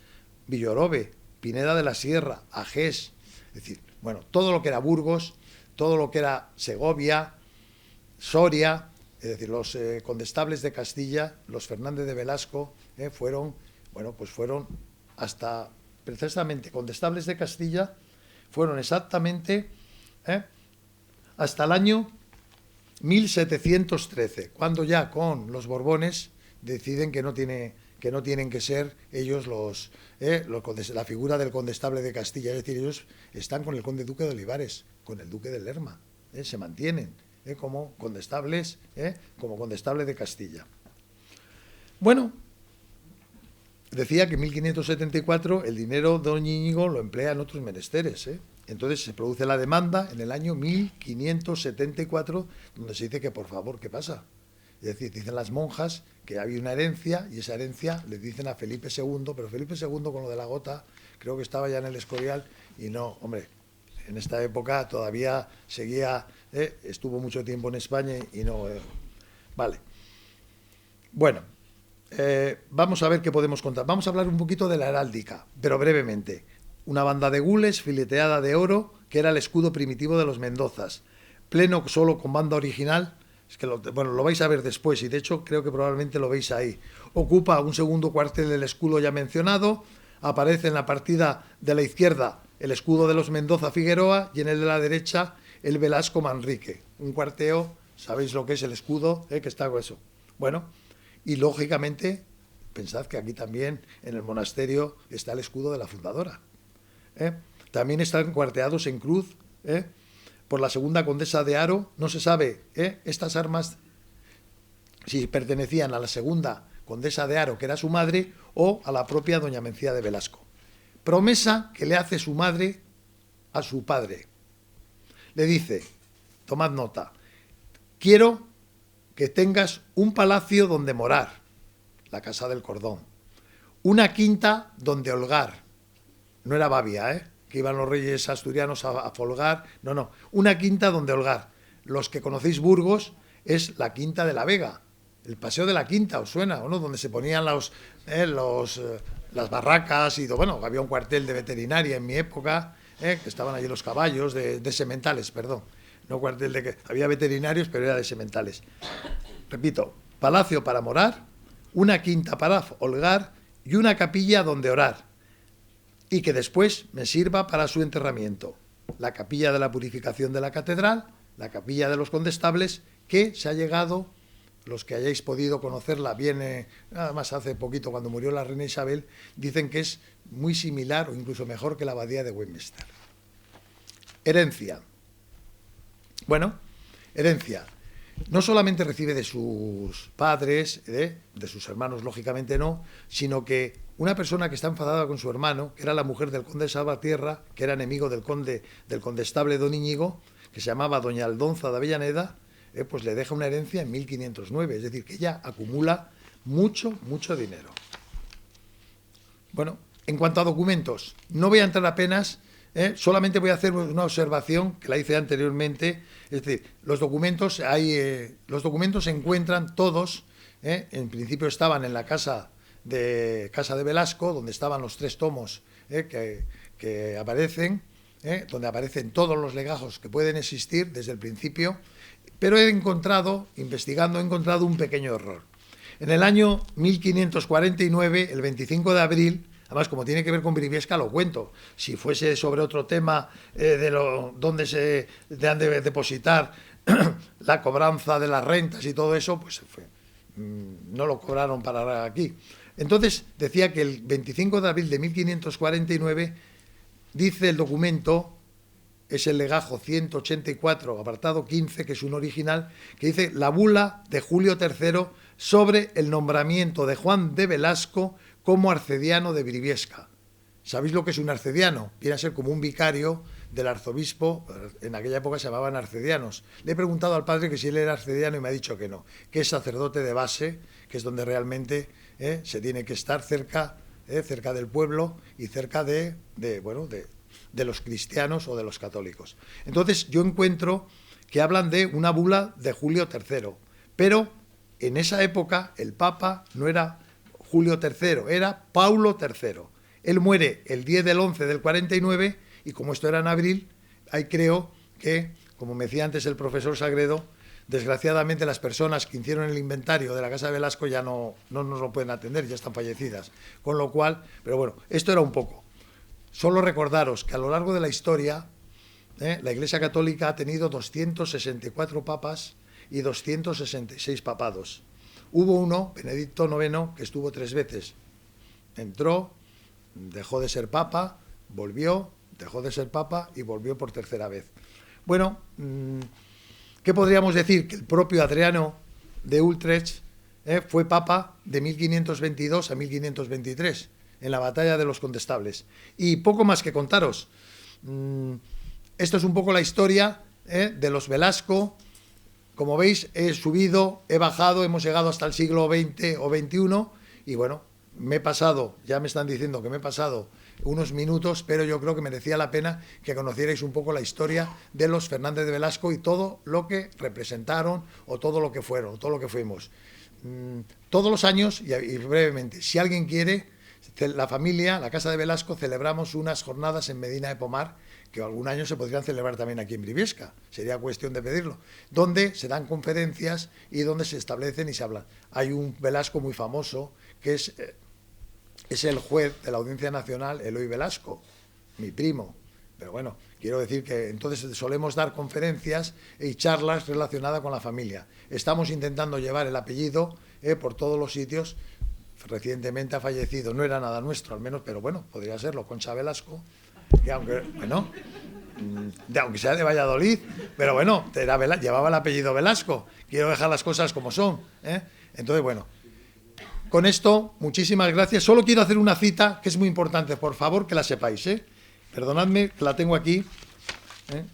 Speaker 3: Villorobe, Pineda de la Sierra, Agés. Es decir, bueno, todo lo que era Burgos, todo lo que era Segovia, Soria, es decir, los condestables de Castilla, los Fernández de Velasco, fueron hasta, precisamente, condestables de Castilla, fueron exactamente hasta el año 1713, cuando ya con los Borbones deciden que no tienen que ser ellos la figura del condestable de Castilla, es decir, ellos están con el conde duque de Olivares, con el duque de Lerma, se mantienen como condestables, como condestable de Castilla. Bueno, decía que en 1574 el dinero don Íñigo lo emplea en otros menesteres, Entonces se produce la demanda en el año 1574, donde se dice que, por favor, ¿qué pasa? Es decir, dicen las monjas que había una herencia, y esa herencia le dicen a Felipe II, pero Felipe II, con lo de la gota, creo que estaba ya en el Escorial, y no, hombre, en esta época todavía seguía, estuvo mucho tiempo en España y no... Vale. Bueno, vamos a ver qué podemos contar. Vamos a hablar un poquito de la heráldica, pero brevemente. Una banda de gules fileteada de oro, que era el escudo primitivo de los Mendozas. Pleno solo con banda original, es que lo vais a ver después, y de hecho creo que probablemente lo veis ahí. Ocupa un segundo cuartel del escudo ya mencionado, aparece en la partida de la izquierda el escudo de los Mendoza Figueroa, y en el de la derecha el Velasco Manrique. Un cuarteo ¿Sabéis lo que es el escudo? Que está eso. Bueno, y lógicamente, pensad que aquí también en el monasterio está el escudo de la fundadora. También están cuarteados en cruz por la segunda condesa de Haro. No se sabe estas armas si pertenecían a la segunda condesa de Haro, que era su madre, o a la propia doña Mencía de Velasco. Promesa que le hace su madre a su padre. Le dice, tomad nota, quiero que tengas un palacio donde morar, la Casa del Cordón, una quinta donde holgar, no era Babia, que iban los reyes asturianos a folgar, no, una quinta donde holgar. Los que conocéis Burgos es la Quinta de la Vega, el Paseo de la Quinta, ¿os suena? ¿O no? Donde se ponían las barracas y bueno, había un cuartel de veterinaria en mi época, que estaban allí los caballos de sementales, perdón, no cuartel de que había veterinarios, pero era de sementales. Repito, palacio para morar, una quinta para holgar y una capilla donde orar, y que después me sirva para su enterramiento. La capilla de la Purificación de la Catedral, la capilla de los Condestables, que se ha llegado, los que hayáis podido conocerla, viene nada más hace poquito cuando murió la reina Isabel, dicen que es muy similar o incluso mejor que la abadía de Westminster. Herencia. Bueno, herencia. No solamente recibe de sus padres, de sus hermanos, lógicamente no, sino que una persona que está enfadada con su hermano, que era la mujer del conde de Salvatierra, que era enemigo del condestable don Íñigo, que se llamaba doña Aldonza de Avellaneda, pues le deja una herencia en 1509, es decir, que ella acumula mucho dinero. Bueno, en cuanto a documentos, no voy a entrar apenas, solamente voy a hacer una observación que la hice anteriormente, es decir, los documentos se encuentran todos, en principio estaban en la casa de Velasco, donde estaban los 3 tomos que aparecen, donde aparecen todos los legajos que pueden existir desde el principio, pero investigando, he encontrado un pequeño error. En el año 1549, el 25 de abril, además como tiene que ver con Briviesca, lo cuento. Si fuese sobre otro tema donde se han de depositar la cobranza de las rentas y todo eso, pues no lo cobraron para aquí. Entonces decía que el 25 de abril de 1549 dice el documento, es el legajo 184, apartado 15, que es un original, que dice la bula de Julio III sobre el nombramiento de Juan de Velasco como arcediano de Briviesca. ¿Sabéis lo que es un arcediano? Viene a ser como un vicario del arzobispo, en aquella época se llamaban arcedianos. Le he preguntado al padre que si él era arcediano y me ha dicho que no, que es sacerdote de base, que es donde realmente se tiene que estar cerca del pueblo y cerca de los cristianos o de los católicos. Entonces yo encuentro que hablan de una bula de Julio III, pero en esa época el Papa no era Julio III, era Paulo III. Él muere el 10 del 11 del 49 y como esto era en abril, ahí creo que, como me decía antes el profesor Sagredo, desgraciadamente las personas que hicieron el inventario de la Casa de Velasco ya no nos lo pueden atender, ya están fallecidas. Con lo cual, pero bueno, esto era un poco. Solo recordaros que a lo largo de la historia, la Iglesia Católica ha tenido 264 papas y 266 papados. Hubo uno, Benedicto IX, que estuvo 3 veces. Entró, dejó de ser papa, volvió, dejó de ser papa y volvió por 3ª vez. Bueno, ¿qué podríamos decir? Que el propio Adriano de Utrecht fue papa de 1522 a 1523. En la batalla de los Condestables. Y poco más que contaros. Esto es un poco la historia de los Velasco. Como veis, he subido, he bajado, hemos llegado hasta el siglo XX o XXI. Y bueno, me he pasado, ya me están diciendo que me he pasado unos minutos, pero yo creo que merecía la pena que conocierais un poco la historia de los Fernández de Velasco y todo lo que representaron o todo lo que fueron, o todo lo que fuimos. Todos los años, y brevemente, si alguien quiere, la familia, la Casa de Velasco, celebramos unas jornadas en Medina de Pomar, que algún año se podrían celebrar también aquí en Briviesca, sería cuestión de pedirlo, donde se dan conferencias y donde se establecen y se hablan. Hay un Velasco muy famoso, que es el juez de la Audiencia Nacional, Eloy Velasco, mi primo, Pero bueno, quiero decir que entonces solemos dar conferencias y charlas relacionadas con la familia. Estamos intentando llevar el apellido por todos los sitios. Recientemente ha fallecido, no era nada nuestro al menos, pero bueno, podría serlo, Concha Velasco, que aunque, bueno, aunque sea de Valladolid, pero bueno, llevaba el apellido Velasco. Quiero dejar las cosas como son, ¿eh? Entonces, bueno, con esto, muchísimas gracias. Solo quiero hacer una cita que es muy importante, por favor, que la sepáis, ¿eh? Perdonadme, que la tengo aquí,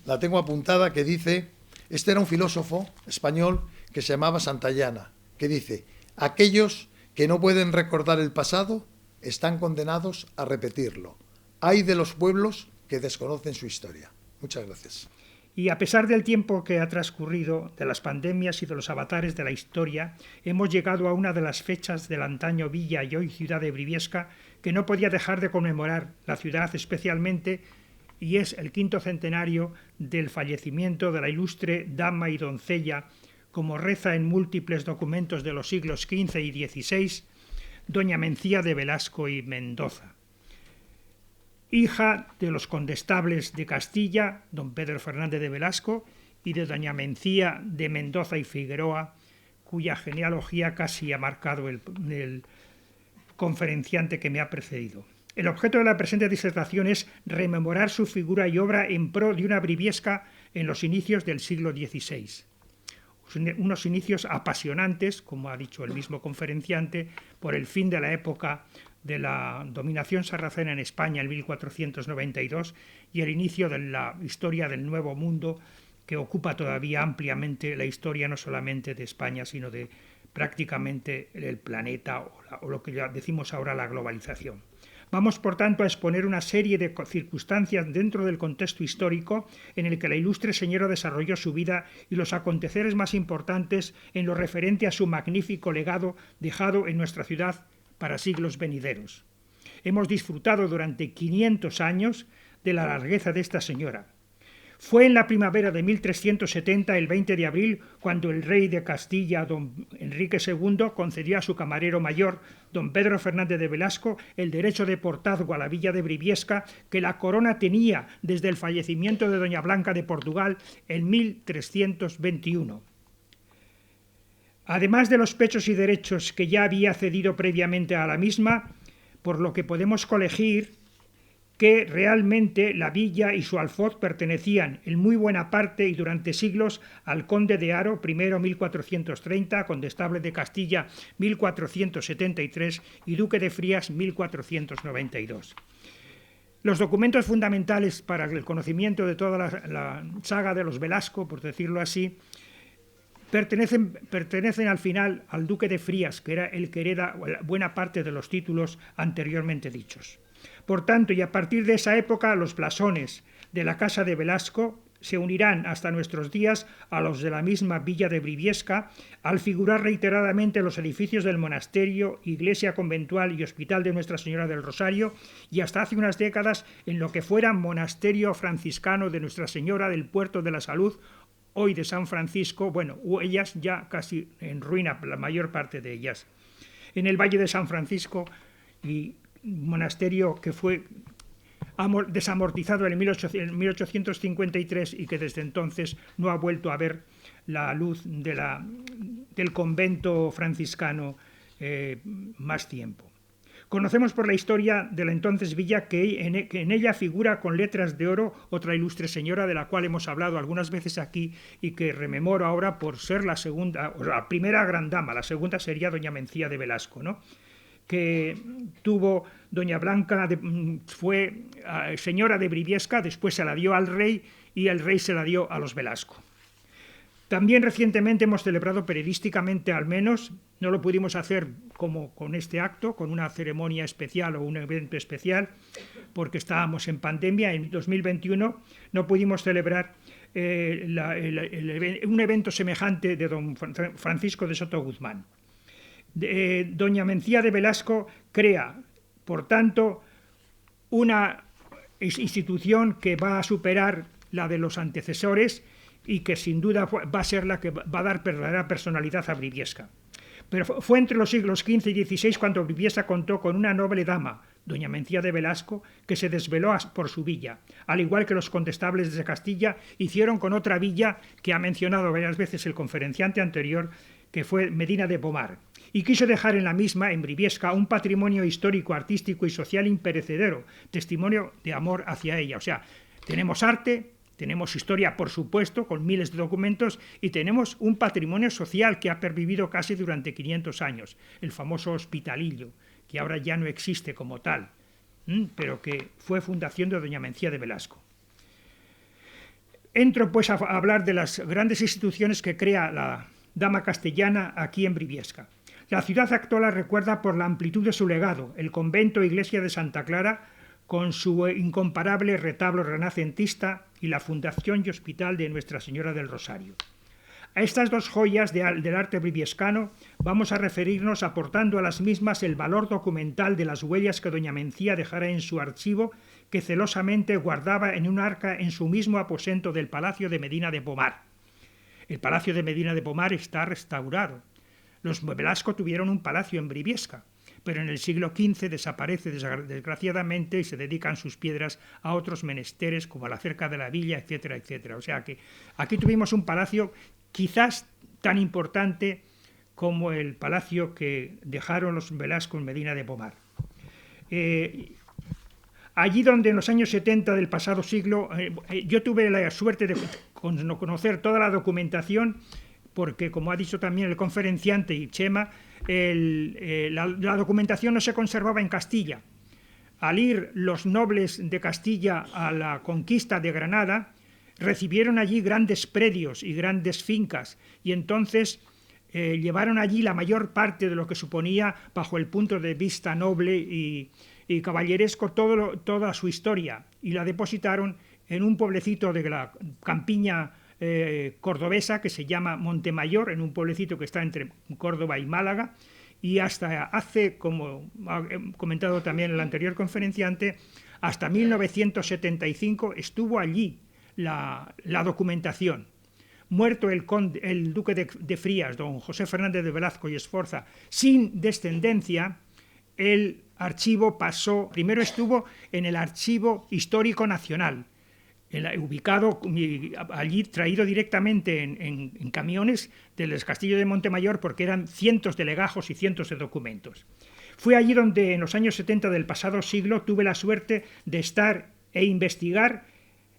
Speaker 3: la tengo apuntada, que dice, este era un filósofo español que se llamaba Santayana, que dice, aquellos que no pueden recordar el pasado están condenados a repetirlo. Hay de los pueblos que desconocen su historia. Muchas gracias.
Speaker 4: Y a pesar del tiempo que ha transcurrido, de las pandemias y de los avatares de la historia, hemos llegado a una de las fechas del antaño villa y hoy ciudad de Briviesca que no podía dejar de conmemorar la ciudad especialmente, y es el 5º centenario del fallecimiento de la ilustre dama y doncella, como reza en múltiples documentos de los siglos XV y XVI, doña Mencía de Velasco y Mendoza. Hija de los condestables de Castilla, don Pedro Fernández de Velasco, y de doña Mencía de Mendoza y Figueroa, cuya genealogía casi ha marcado el conferenciante que me ha precedido. El objeto de la presente disertación es rememorar su figura y obra en pro de una Briviesca en los inicios del siglo XVI. Unos inicios apasionantes, como ha dicho el mismo conferenciante, por el fin de la época de la dominación sarracena en España en 1492 y el inicio de la historia del Nuevo Mundo, que ocupa todavía ampliamente la historia no solamente de España, sino de prácticamente el planeta o lo que ya decimos ahora la globalización. Vamos, por tanto, a exponer una serie de circunstancias dentro del contexto histórico en el que la ilustre señora desarrolló su vida y los aconteceres más importantes en lo referente a su magnífico legado dejado en nuestra ciudad para siglos venideros. Hemos disfrutado durante 500 años de la largueza de esta señora. Fue en la primavera de 1370, el 20 de abril, cuando el rey de Castilla, don Enrique II, concedió a su camarero mayor, don Pedro Fernández de Velasco, el derecho de portazgo a la villa de Briviesca que la corona tenía desde el fallecimiento de doña Blanca de Portugal en 1321. Además de los pechos y derechos que ya había cedido previamente a la misma, por lo que podemos colegir que realmente la villa y su alfoz pertenecían en muy buena parte y durante siglos al conde de Haro, primero 1430, condestable de Castilla 1473 y duque de Frías 1492. Los documentos fundamentales para el conocimiento de toda la saga de los Velasco, por decirlo así, pertenecen al final al duque de Frías, que era el que hereda buena parte de los títulos anteriormente dichos. Por tanto, y a partir de esa época, los blasones de la Casa de Velasco se unirán hasta nuestros días a los de la misma villa de Briviesca, al figurar reiteradamente los edificios del monasterio, iglesia conventual y hospital de Nuestra Señora del Rosario, y hasta hace unas décadas en lo que fuera monasterio franciscano de Nuestra Señora del Puerto de la Salud, hoy de San Francisco, bueno, ellas ya casi en ruina, la mayor parte de ellas. En el Valle de San Francisco, y monasterio que fue desamortizado en 1853 y que desde entonces no ha vuelto a ver la luz del convento franciscano más tiempo. Conocemos por la historia de la entonces villa que en ella figura con letras de oro otra ilustre señora de la cual hemos hablado algunas veces aquí y que rememoro ahora por ser la segunda, o la primera gran dama, la segunda sería doña Mencía de Velasco, ¿no? Que tuvo doña Blanca, fue señora de Briviesca, después se la dio al rey y el rey se la dio a los Velasco. También recientemente hemos celebrado periodísticamente, al menos, no lo pudimos hacer como con este acto, con una ceremonia especial o un evento especial, porque estábamos en pandemia. En 2021 no pudimos celebrar un evento semejante de don Francisco de Soto Guzmán. Doña Mencía de Velasco crea, por tanto, una institución que va a superar la de los antecesores y que sin duda va a ser la que va a dar verdadera personalidad a Briviesca. Pero fue entre los siglos XV y XVI cuando Briviesca contó con una noble dama, doña Mencía de Velasco, que se desveló por su villa, al igual que los condestables de Castilla hicieron con otra villa que ha mencionado varias veces el conferenciante anterior, que fue Medina de Pomar, y quiso dejar en la misma, en Briviesca, un patrimonio histórico, artístico y social imperecedero, testimonio de amor hacia ella. O sea, tenemos arte, tenemos historia, por supuesto, con miles de documentos, y tenemos un patrimonio social que ha pervivido casi durante 500 años, el famoso Hospitalillo, que ahora ya no existe como tal, pero que fue fundación de doña Mencía de Velasco. Entro pues a hablar de las grandes instituciones que crea la dama castellana aquí en Briviesca. La ciudad actual la recuerda por la amplitud de su legado, el convento e iglesia de Santa Clara, con su incomparable retablo renacentista, y la fundación y hospital de Nuestra Señora del Rosario. A estas dos joyas del arte briviescano vamos a referirnos aportando a las mismas el valor documental de las huellas que doña Mencía dejara en su archivo, que celosamente guardaba en un arca en su mismo aposento del Palacio de Medina de Pomar. El Palacio de Medina de Pomar está restaurado. Los Velasco tuvieron un palacio en Briviesca, pero en el siglo XV desaparece desgraciadamente y se dedican sus piedras a otros menesteres como a la cerca de la villa, etcétera, etcétera. O sea que aquí tuvimos un palacio quizás tan importante como el palacio que dejaron los Velasco en Medina de Pomar. Allí donde en los años 70 del pasado siglo, yo tuve la suerte de conocer toda la documentación, porque, como ha dicho también el conferenciante y Chema, la documentación no se conservaba en Castilla. Al ir los nobles de Castilla a la conquista de Granada, recibieron allí grandes predios y grandes fincas, y entonces llevaron allí la mayor parte de lo que suponía, bajo el punto de vista noble y caballeresco, toda su historia, y la depositaron en un pueblecito de la campiña cordobesa que se llama Montemayor, en un pueblecito que está entre Córdoba y Málaga, y hasta hace, como ha comentado también el anterior conferenciante, hasta 1975 estuvo allí la documentación. Muerto el duque de Frías, don José Fernández de Velasco y Esforza, sin descendencia, el archivo pasó, primero estuvo en el Archivo Histórico Nacional, ubicado allí, traído directamente en camiones del Castillo de Montemayor, porque eran cientos de legajos y cientos de documentos. Fue allí donde en los años 70 del pasado siglo tuve la suerte de estar e investigar.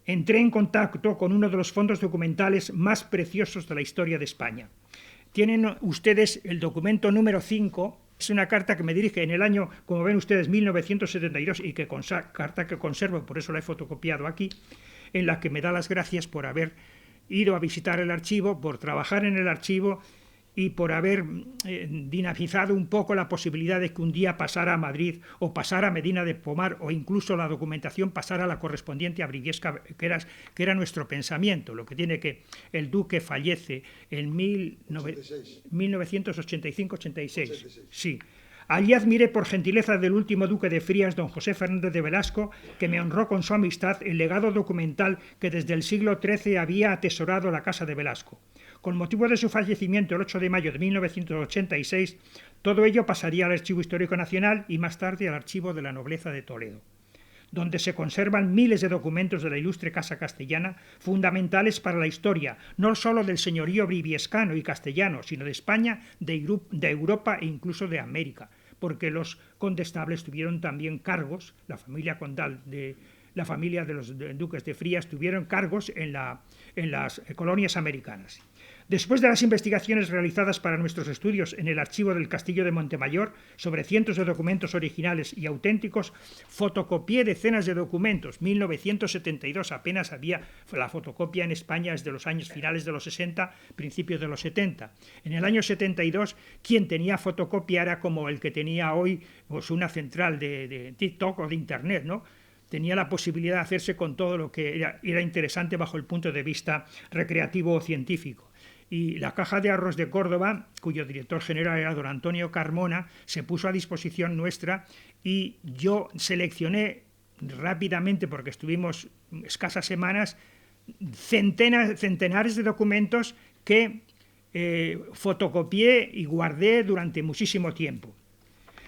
Speaker 4: Entré en contacto con uno de los fondos documentales más preciosos de la historia de España. Tienen ustedes el documento número 5, es una carta que me dirige en el año, como ven ustedes, 1972, y carta que conservo, por eso la he fotocopiado aquí, en la que me da las gracias por haber ido a visitar el archivo, por trabajar en el archivo y por haber dinamizado un poco la posibilidad de que un día pasara a Madrid o pasara a Medina de Pomar, o incluso la documentación pasara a la correspondiente a Briviesca, que era nuestro pensamiento. Lo que tiene que el duque fallece en 1985-86. Sí. Allí admiré por gentileza del último duque de Frías, don José Fernández de Velasco, que me honró con su amistad, el legado documental que desde el siglo XIII había atesorado la Casa de Velasco. Con motivo de su fallecimiento el 8 de mayo de 1986, todo ello pasaría al Archivo Histórico Nacional y más tarde al Archivo de la Nobleza de Toledo, donde se conservan miles de documentos de la ilustre Casa Castellana, fundamentales para la historia, no solo del señorío briviescano y castellano, sino de España, de Europa e incluso de América, porque los condestables tuvieron también cargos, la familia condal de los duques de Frías tuvieron cargos en las colonias americanas. Después de las investigaciones realizadas para nuestros estudios en el archivo del Castillo de Montemayor sobre cientos de documentos originales y auténticos, fotocopié decenas de documentos. 1972 apenas había la fotocopia en España, desde los años finales de los 60, principios de los 70. En el año 72, quien tenía fotocopia era como el que tenía hoy pues, una central de TikTok o de Internet, ¿no? Tenía la posibilidad de hacerse con todo lo que era interesante bajo el punto de vista recreativo o científico. Y la Caja de Ahorros de Córdoba, cuyo director general era don Antonio Carmona, se puso a disposición nuestra y yo seleccioné rápidamente, porque estuvimos escasas semanas, centenares de documentos que fotocopié y guardé durante muchísimo tiempo.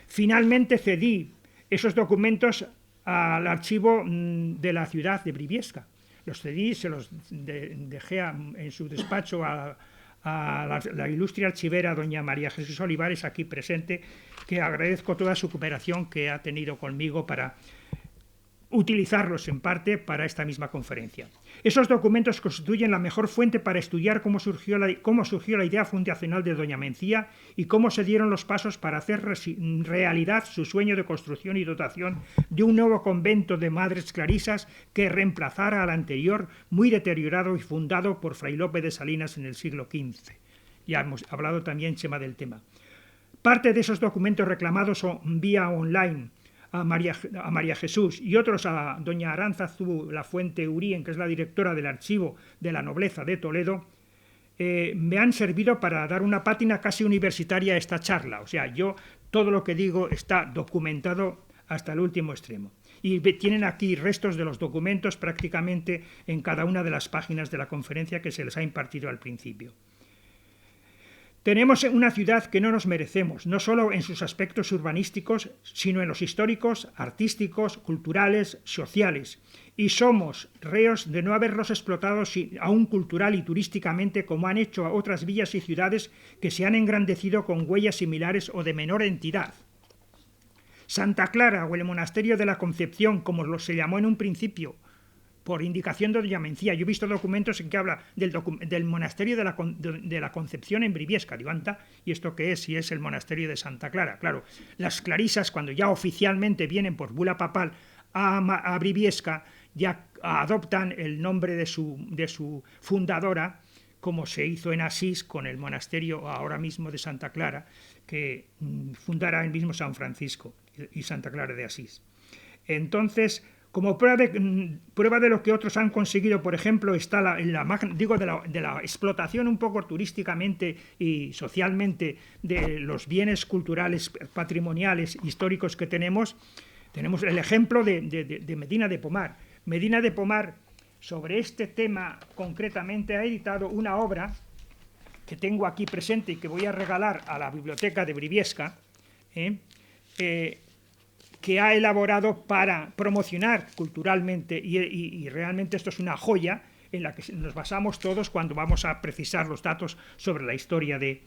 Speaker 4: Finalmente cedí esos documentos al archivo de la ciudad de Briviesca. Los cedí, se los dejé en su despacho a la ilustre archivera doña María Jesús Olivares, aquí presente, que agradezco toda su cooperación que ha tenido conmigo para utilizarlos en parte para esta misma conferencia. Esos documentos constituyen la mejor fuente para estudiar cómo surgió la idea fundacional de doña Mencía y cómo se dieron los pasos para hacer realidad su sueño de construcción y dotación de un nuevo convento de madres clarisas que reemplazara al anterior, muy deteriorado y fundado por Fray Lope de Salinas en el siglo XV. Ya hemos hablado también, Chema, del tema. Parte de esos documentos reclamados son vía online a María Jesús y otros a doña Aránzazu Lafuente Urien, que es la directora del Archivo de la Nobleza de Toledo, me han servido para dar una pátina casi universitaria a esta charla. O sea, yo todo lo que digo está documentado hasta el último extremo. Y tienen aquí restos de los documentos prácticamente en cada una de las páginas de la conferencia que se les ha impartido al principio. Tenemos una ciudad que no nos merecemos, no solo en sus aspectos urbanísticos, sino en los históricos, artísticos, culturales, sociales. Y somos reos de no haberlos explotado aún cultural y turísticamente como han hecho a otras villas y ciudades que se han engrandecido con huellas similares o de menor entidad. Santa Clara o el Monasterio de la Concepción, como se llamó en un principio, por indicación de doña Mencía. Yo he visto documentos en que habla del monasterio de la Concepción en Briviesca. Digo, anda, ¿y esto qué es? Si es el monasterio de Santa Clara. Claro, las clarisas, cuando ya oficialmente vienen por bula papal a Briviesca, ya adoptan el nombre de su fundadora, como se hizo en Asís con el monasterio ahora mismo de Santa Clara, que fundara el mismo San Francisco y Santa Clara de Asís. Entonces, como prueba de lo que otros han conseguido, por ejemplo, está de la explotación un poco turísticamente y socialmente de los bienes culturales, patrimoniales, históricos que tenemos. Tenemos el ejemplo de Medina de Pomar. Medina de Pomar, sobre este tema concretamente, ha editado una obra que tengo aquí presente y que voy a regalar a la biblioteca de Briviesca, que ha elaborado para promocionar culturalmente, y realmente esto es una joya en la que nos basamos todos cuando vamos a precisar los datos sobre la historia de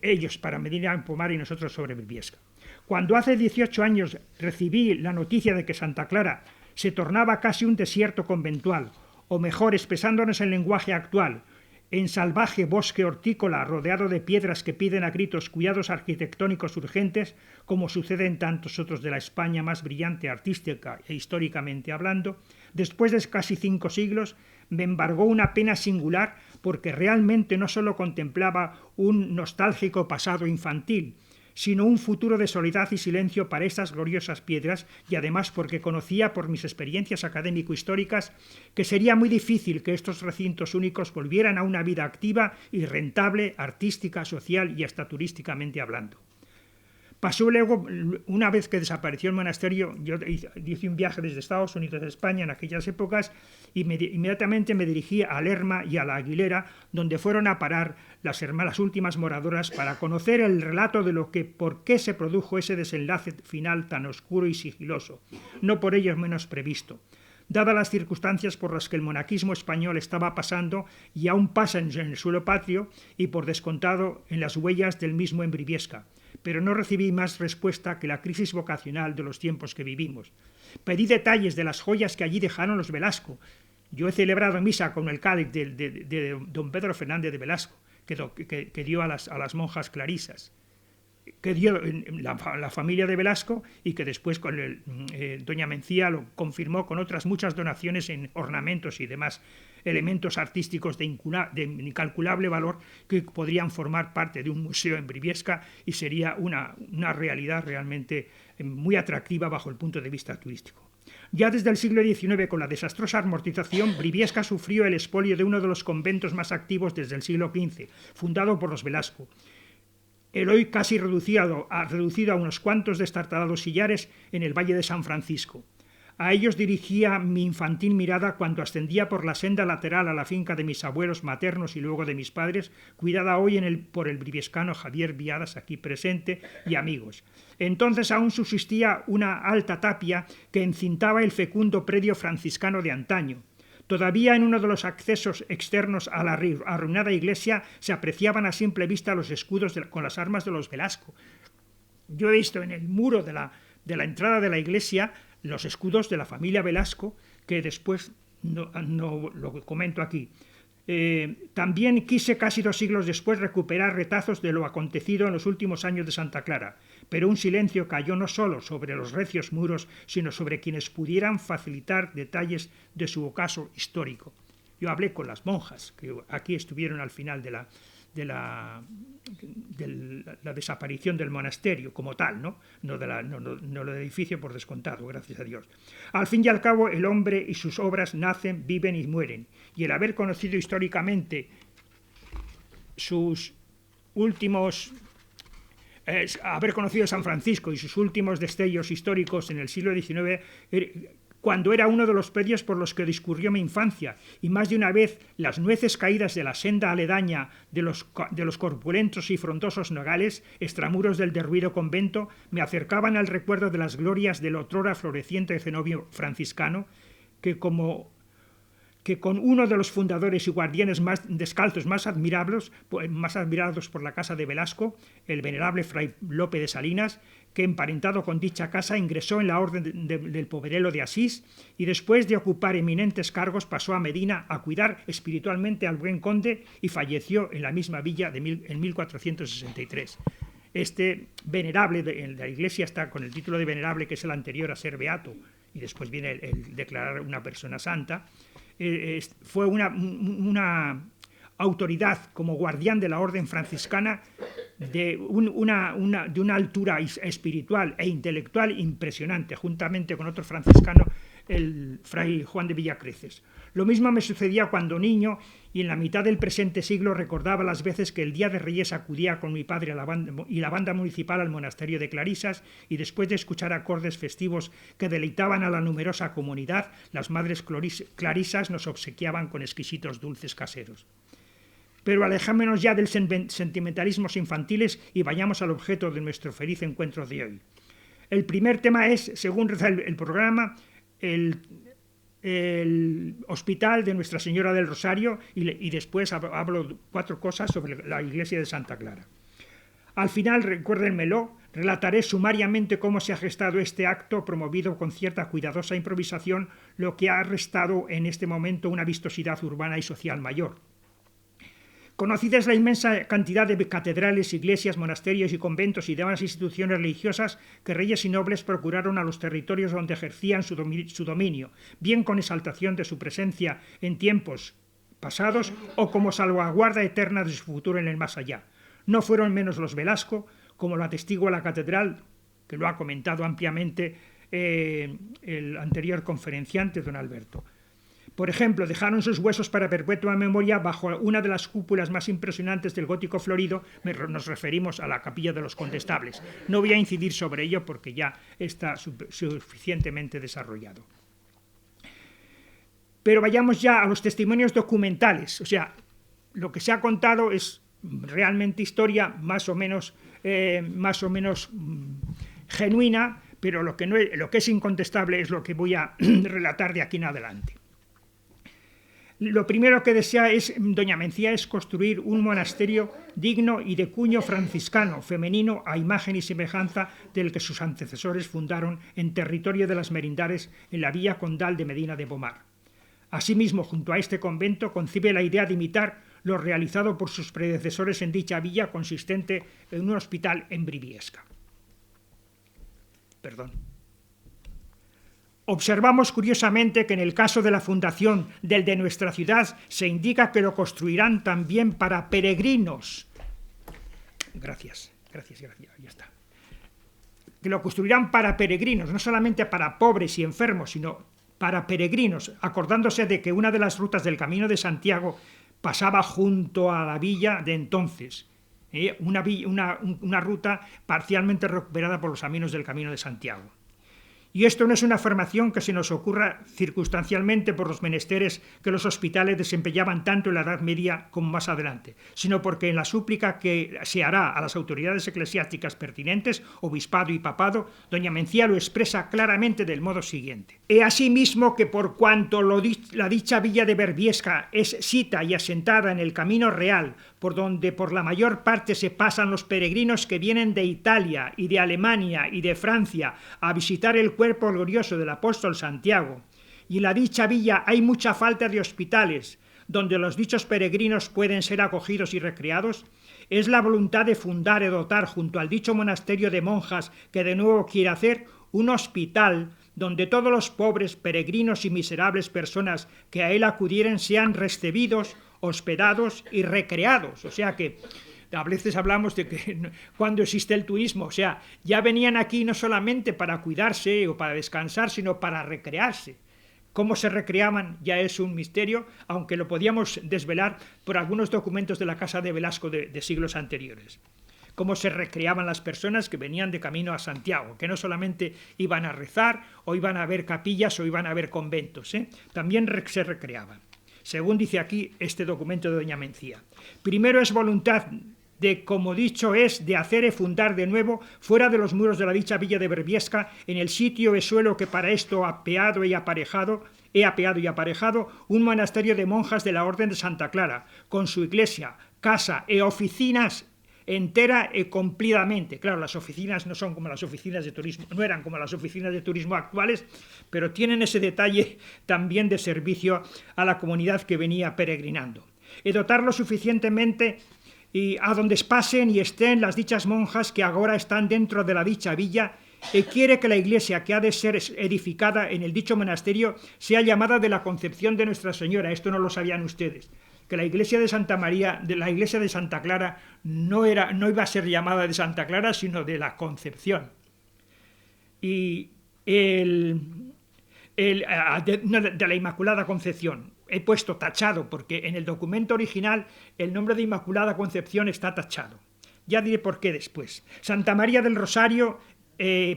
Speaker 4: ellos para Medina de Pomar y nosotros sobre Briviesca. Cuando hace 18 años recibí la noticia de que Santa Clara se tornaba casi un desierto conventual, o mejor, expresándonos en lenguaje actual, en salvaje bosque hortícola rodeado de piedras que piden a gritos cuidados arquitectónicos urgentes, como sucede en tantos otros de la España más brillante artística e históricamente hablando, después de casi 5 siglos, me embargó una pena singular porque realmente no solo contemplaba un nostálgico pasado infantil, sino un futuro de soledad y silencio para estas gloriosas piedras, y además porque conocía por mis experiencias académico-históricas que sería muy difícil que estos recintos únicos volvieran a una vida activa y rentable, artística, social y hasta turísticamente hablando. Pasó luego, una vez que desapareció el monasterio, yo hice un viaje desde Estados Unidos a España en aquellas épocas y inmediatamente me dirigí a Lerma y a la Aguilera, donde fueron a parar las últimas moradoras para conocer el relato de por qué se produjo ese desenlace final tan oscuro y sigiloso, no por ello menos previsto. Dadas las circunstancias por las que el monaquismo español estaba pasando y aún pasa en el suelo patrio y por descontado en las huellas del mismo en Briviesca, pero no recibí más respuesta que la crisis vocacional de los tiempos que vivimos. Pedí detalles de las joyas que allí dejaron los Velasco. Yo he celebrado misa con el cáliz de don Pedro Fernández de Velasco, que dio a las monjas clarisas, que dio la familia de Velasco y que después con doña Mencía lo confirmó con otras muchas donaciones en ornamentos y demás elementos artísticos de incalculable valor que podrían formar parte de un museo en Briviesca y sería una realidad realmente muy atractiva bajo el punto de vista turístico. Ya desde el siglo XIX, con la desastrosa amortización, Briviesca sufrió el expolio de uno de los conventos más activos desde el siglo XV, fundado por los Velasco. El hoy casi reducido a unos cuantos destartalados sillares en el Valle de San Francisco. A ellos dirigía mi infantil mirada cuando ascendía por la senda lateral a la finca de mis abuelos maternos y luego de mis padres, cuidada hoy por el briviescano Javier Viadas, aquí presente, y amigos. Entonces aún subsistía una alta tapia que encintaba el fecundo predio franciscano de antaño. Todavía en uno de los accesos externos a la arruinada iglesia se apreciaban a simple vista los escudos con las armas de los Velasco. Yo he visto en el muro de la entrada de la iglesia los escudos de la familia Velasco, que después no lo comento aquí. También quise casi 2 siglos después recuperar retazos de lo acontecido en los últimos años de Santa Clara, pero un silencio cayó no solo sobre los recios muros, sino sobre quienes pudieran facilitar detalles de su ocaso histórico. Yo hablé con las monjas, que aquí estuvieron al final de la desaparición del monasterio como tal, no del edificio por descontado, gracias a Dios. Al fin y al cabo, el hombre y sus obras nacen, viven y mueren, y el haber conocido históricamente haber conocido San Francisco y sus últimos destellos históricos en el siglo XIX, cuando era uno de los predios por los que discurrió mi infancia, y más de una vez las nueces caídas de la senda aledaña de los corpulentos y frondosos nogales, extramuros del derruido convento, me acercaban al recuerdo de las glorias del otrora floreciente cenobio franciscano, que con uno de los fundadores y guardianes más descalzos más admirados por la casa de Velasco, el venerable fray Lope de Salinas, que emparentado con dicha casa ingresó en la orden del Poverello de Asís y después de ocupar eminentes cargos pasó a Medina a cuidar espiritualmente al buen conde y falleció en la misma villa en 1463. Este venerable de la iglesia está con el título de venerable, que es el anterior a ser beato, y después viene el declarar una persona santa. Fue una autoridad como guardián de la orden franciscana de una altura espiritual e intelectual impresionante, juntamente con otro franciscano, el fray Juan de Villacreces. Lo mismo me sucedía cuando niño y en la mitad del presente siglo recordaba las veces que el día de Reyes acudía con mi padre y la banda municipal al monasterio de Clarisas, y después de escuchar acordes festivos que deleitaban a la numerosa comunidad, las madres clarisas nos obsequiaban con exquisitos dulces caseros. Pero alejámonos ya del sentimentalismos infantiles y vayamos al objeto de nuestro feliz encuentro de hoy. El primer tema es, según reza el programa, el hospital de Nuestra Señora del Rosario, y después hablo 4 cosas sobre la iglesia de Santa Clara. Al final, recuérdenmelo, relataré sumariamente cómo se ha gestado este acto promovido con cierta cuidadosa improvisación, lo que ha restado en este momento una vistosidad urbana y social mayor. Conocida es la inmensa cantidad de catedrales, iglesias, monasterios y conventos y demás instituciones religiosas que reyes y nobles procuraron a los territorios donde ejercían su dominio, bien con exaltación de su presencia en tiempos pasados o como salvaguarda eterna de su futuro en el más allá. No fueron menos los Velasco, como lo atestigua la catedral, que lo ha comentado ampliamente el anterior conferenciante, don Alberto. Por ejemplo, dejaron sus huesos para perpetua memoria bajo una de las cúpulas más impresionantes del gótico florido. Nos referimos a la Capilla de los Condestables. No voy a incidir sobre ello porque ya está suficientemente desarrollado. Pero vayamos ya a los testimonios documentales. O sea, lo que se ha contado es realmente historia más o menos genuina, pero lo que es incontestable es lo que voy a relatar de aquí en adelante. Lo primero que desea doña Mencía es construir un monasterio digno y de cuño franciscano, femenino, a imagen y semejanza del que sus antecesores fundaron en territorio de las Merindades, en la villa condal de Medina de Pomar. Asimismo, junto a este convento, concibe la idea de imitar lo realizado por sus predecesores en dicha villa, consistente en un hospital en Briviesca. Observamos curiosamente que en el caso de la fundación del de nuestra ciudad se indica que lo construirán también para peregrinos. Gracias, ya está. Que lo construirán para peregrinos, no solamente para pobres y enfermos, sino para peregrinos, acordándose de que una de las rutas del Camino de Santiago pasaba junto a la villa de entonces, una ruta parcialmente recuperada por los caminos del Camino de Santiago. Y esto no es una afirmación que se nos ocurra circunstancialmente por los menesteres que los hospitales desempeñaban tanto en la Edad Media como más adelante, sino porque en la súplica que se hará a las autoridades eclesiásticas pertinentes, obispado y papado, doña Mencía lo expresa claramente del modo siguiente. He asimismo que por cuanto la dicha villa de Berbiesca es sita y asentada en el camino real, por donde por la mayor parte se pasan los peregrinos que vienen de Italia y de Alemania y de Francia a visitar el cuerpo glorioso del apóstol Santiago, y en la dicha villa hay mucha falta de hospitales, donde los dichos peregrinos pueden ser acogidos y recreados, es la voluntad de fundar y dotar junto al dicho monasterio de monjas que de nuevo quiere hacer un hospital donde todos los pobres, peregrinos y miserables personas que a él acudieren sean recibidos, hospedados y recreados. O sea que a veces hablamos de que cuando existe el turismo, o sea, ya venían aquí no solamente para cuidarse o para descansar, sino para recrearse. Cómo se recreaban ya es un misterio, aunque lo podíamos desvelar por algunos documentos de la Casa de Velasco de siglos anteriores. Cómo se recreaban las personas que venían de camino a Santiago, que no solamente iban a rezar o iban a ver capillas o iban a ver conventos, también se recreaban. Según dice aquí este documento de doña Mencía. Primero es voluntad de, como dicho es, de hacer y fundar de nuevo, fuera de los muros de la dicha villa de Berbiesca, en el sitio y suelo que para esto he apeado y aparejado, un monasterio de monjas de la Orden de Santa Clara, con su iglesia, casa e oficinas entera y cumplidamente. Claro, las oficinas no son como las oficinas de turismo, no eran como las oficinas de turismo actuales, pero tienen ese detalle también de servicio a la comunidad que venía peregrinando. Y dotarlo suficientemente y a donde pasen y estén las dichas monjas que ahora están dentro de la dicha villa, y quiere que la iglesia que ha de ser edificada en el dicho monasterio sea llamada de la Concepción de Nuestra Señora. Esto no lo sabían ustedes, que la iglesia de Santa María, de la iglesia de Santa Clara, no iba a ser llamada de Santa Clara, sino de la Concepción. Y de la Inmaculada Concepción. He puesto tachado, porque en el documento original el nombre de Inmaculada Concepción está tachado. Ya diré por qué después. Santa María del Rosario,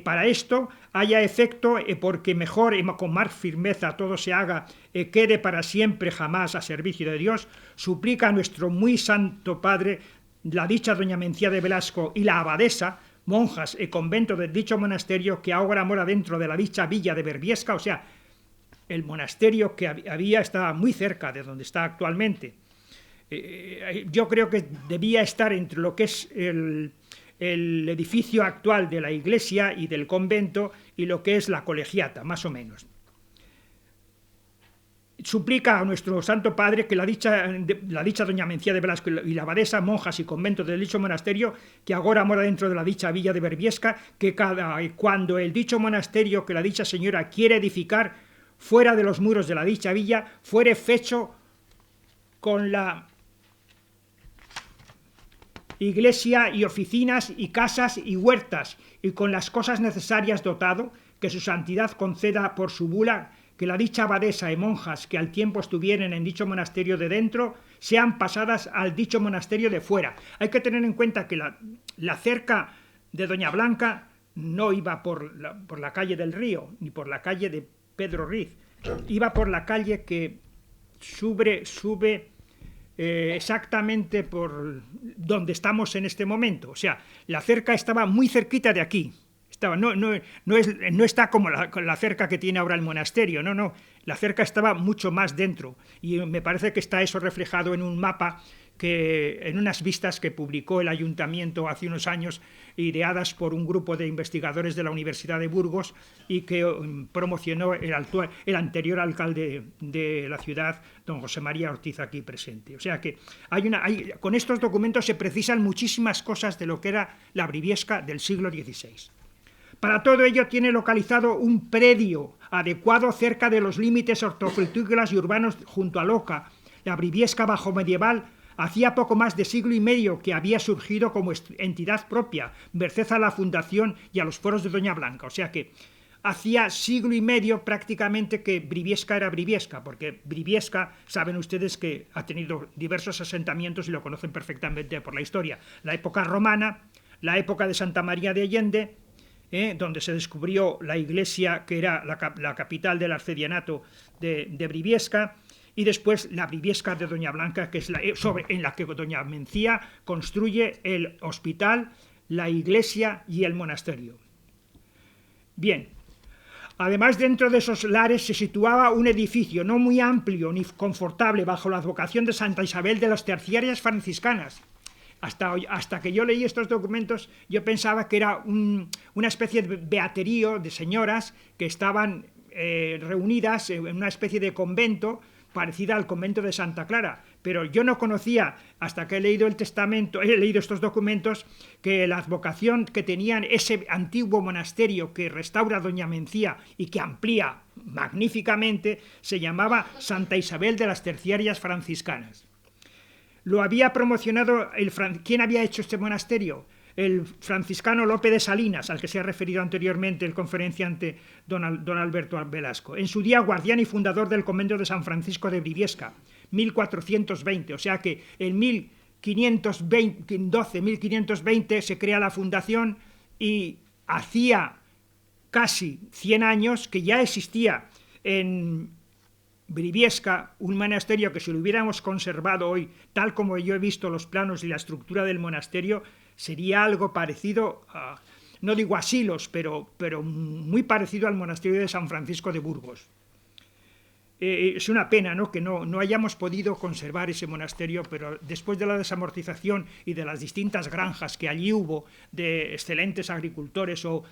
Speaker 4: para esto haya efecto, porque mejor y con más firmeza todo se haga, quede para siempre jamás a servicio de Dios, suplica a nuestro muy santo Padre, la dicha doña Mencía de Velasco y la abadesa, monjas y convento del dicho monasterio que ahora mora dentro de la dicha villa de Berbiesca, o sea, el monasterio que había estaba muy cerca de donde está actualmente. Yo creo que debía estar entre lo que es el edificio actual de la iglesia y del convento y lo que es la colegiata, más o menos. Suplica a nuestro Santo Padre que la dicha doña Mencía de Velasco y la abadesa, monjas y conventos del dicho monasterio, que ahora mora dentro de la dicha villa de Berbiesca, que cuando el dicho monasterio que la dicha señora quiere edificar fuera de los muros de la dicha villa, fuere fecho con la iglesia y oficinas y casas y huertas y con las cosas necesarias dotado, que su santidad conceda por su bula que la dicha abadesa y monjas que al tiempo estuvieren en dicho monasterio de dentro sean pasadas al dicho monasterio de fuera. Hay que tener en cuenta que la cerca de Doña Blanca no iba por la calle del Río ni por la calle de Pedro Riz, iba por la calle que sube exactamente por donde estamos en este momento. O sea, la cerca estaba muy cerquita de aquí. No está como la cerca que tiene ahora el monasterio, no. La cerca estaba mucho más dentro. Y me parece que está eso reflejado en un mapa, en unas vistas que publicó el ayuntamiento hace unos años, ideadas por un grupo de investigadores de la Universidad de Burgos y que promocionó el anterior alcalde de la ciudad, don José María Ortiz, aquí presente. O sea que con estos documentos se precisan muchísimas cosas de lo que era la Briviesca del siglo XVI. Para todo ello tiene localizado un predio adecuado cerca de los límites hortofrutícolas y urbanos junto a Loca. La Briviesca bajo medieval hacía poco más de siglo y medio que había surgido como entidad propia, merced a la fundación y a los foros de Doña Blanca. O sea que hacía siglo y medio prácticamente que Briviesca era Briviesca, porque Briviesca, saben ustedes que ha tenido diversos asentamientos y lo conocen perfectamente por la historia. La época romana, la época de Santa María de Allende, donde se descubrió la iglesia que era la capital del arcedianato de Briviesca, y después la Briviesca de Doña Blanca, que es en la que Doña Mencía construye el hospital, la iglesia y el monasterio. Bien, además dentro de esos lares se situaba un edificio no muy amplio ni confortable bajo la advocación de Santa Isabel de las Terciarias Franciscanas. Hasta que yo leí estos documentos, yo pensaba que era una especie de beaterío de señoras que estaban reunidas en una especie de convento parecida al convento de Santa Clara, pero yo no conocía, hasta que he leído el testamento, he leído estos documentos, que la advocación que tenían ese antiguo monasterio que restaura Doña Mencía y que amplía magníficamente, se llamaba Santa Isabel de las Terciarias Franciscanas. Lo había promocionado ¿quién había hecho este monasterio? El franciscano Lope de Salinas, al que se ha referido anteriormente el conferenciante don Alberto Velasco. En su día, guardián y fundador del convento de San Francisco de Briviesca, 1420, o sea que en 1520 se crea la fundación, y hacía casi 100 años que ya existía en Briviesca un monasterio que, si lo hubiéramos conservado hoy, tal como yo he visto los planos y la estructura del monasterio, sería algo parecido a, no digo a Silos, pero muy parecido al monasterio de San Francisco de Burgos. Es una pena, ¿no?, que no hayamos podido conservar ese monasterio, pero después de la desamortización y de las distintas granjas que allí hubo de excelentes agricultores o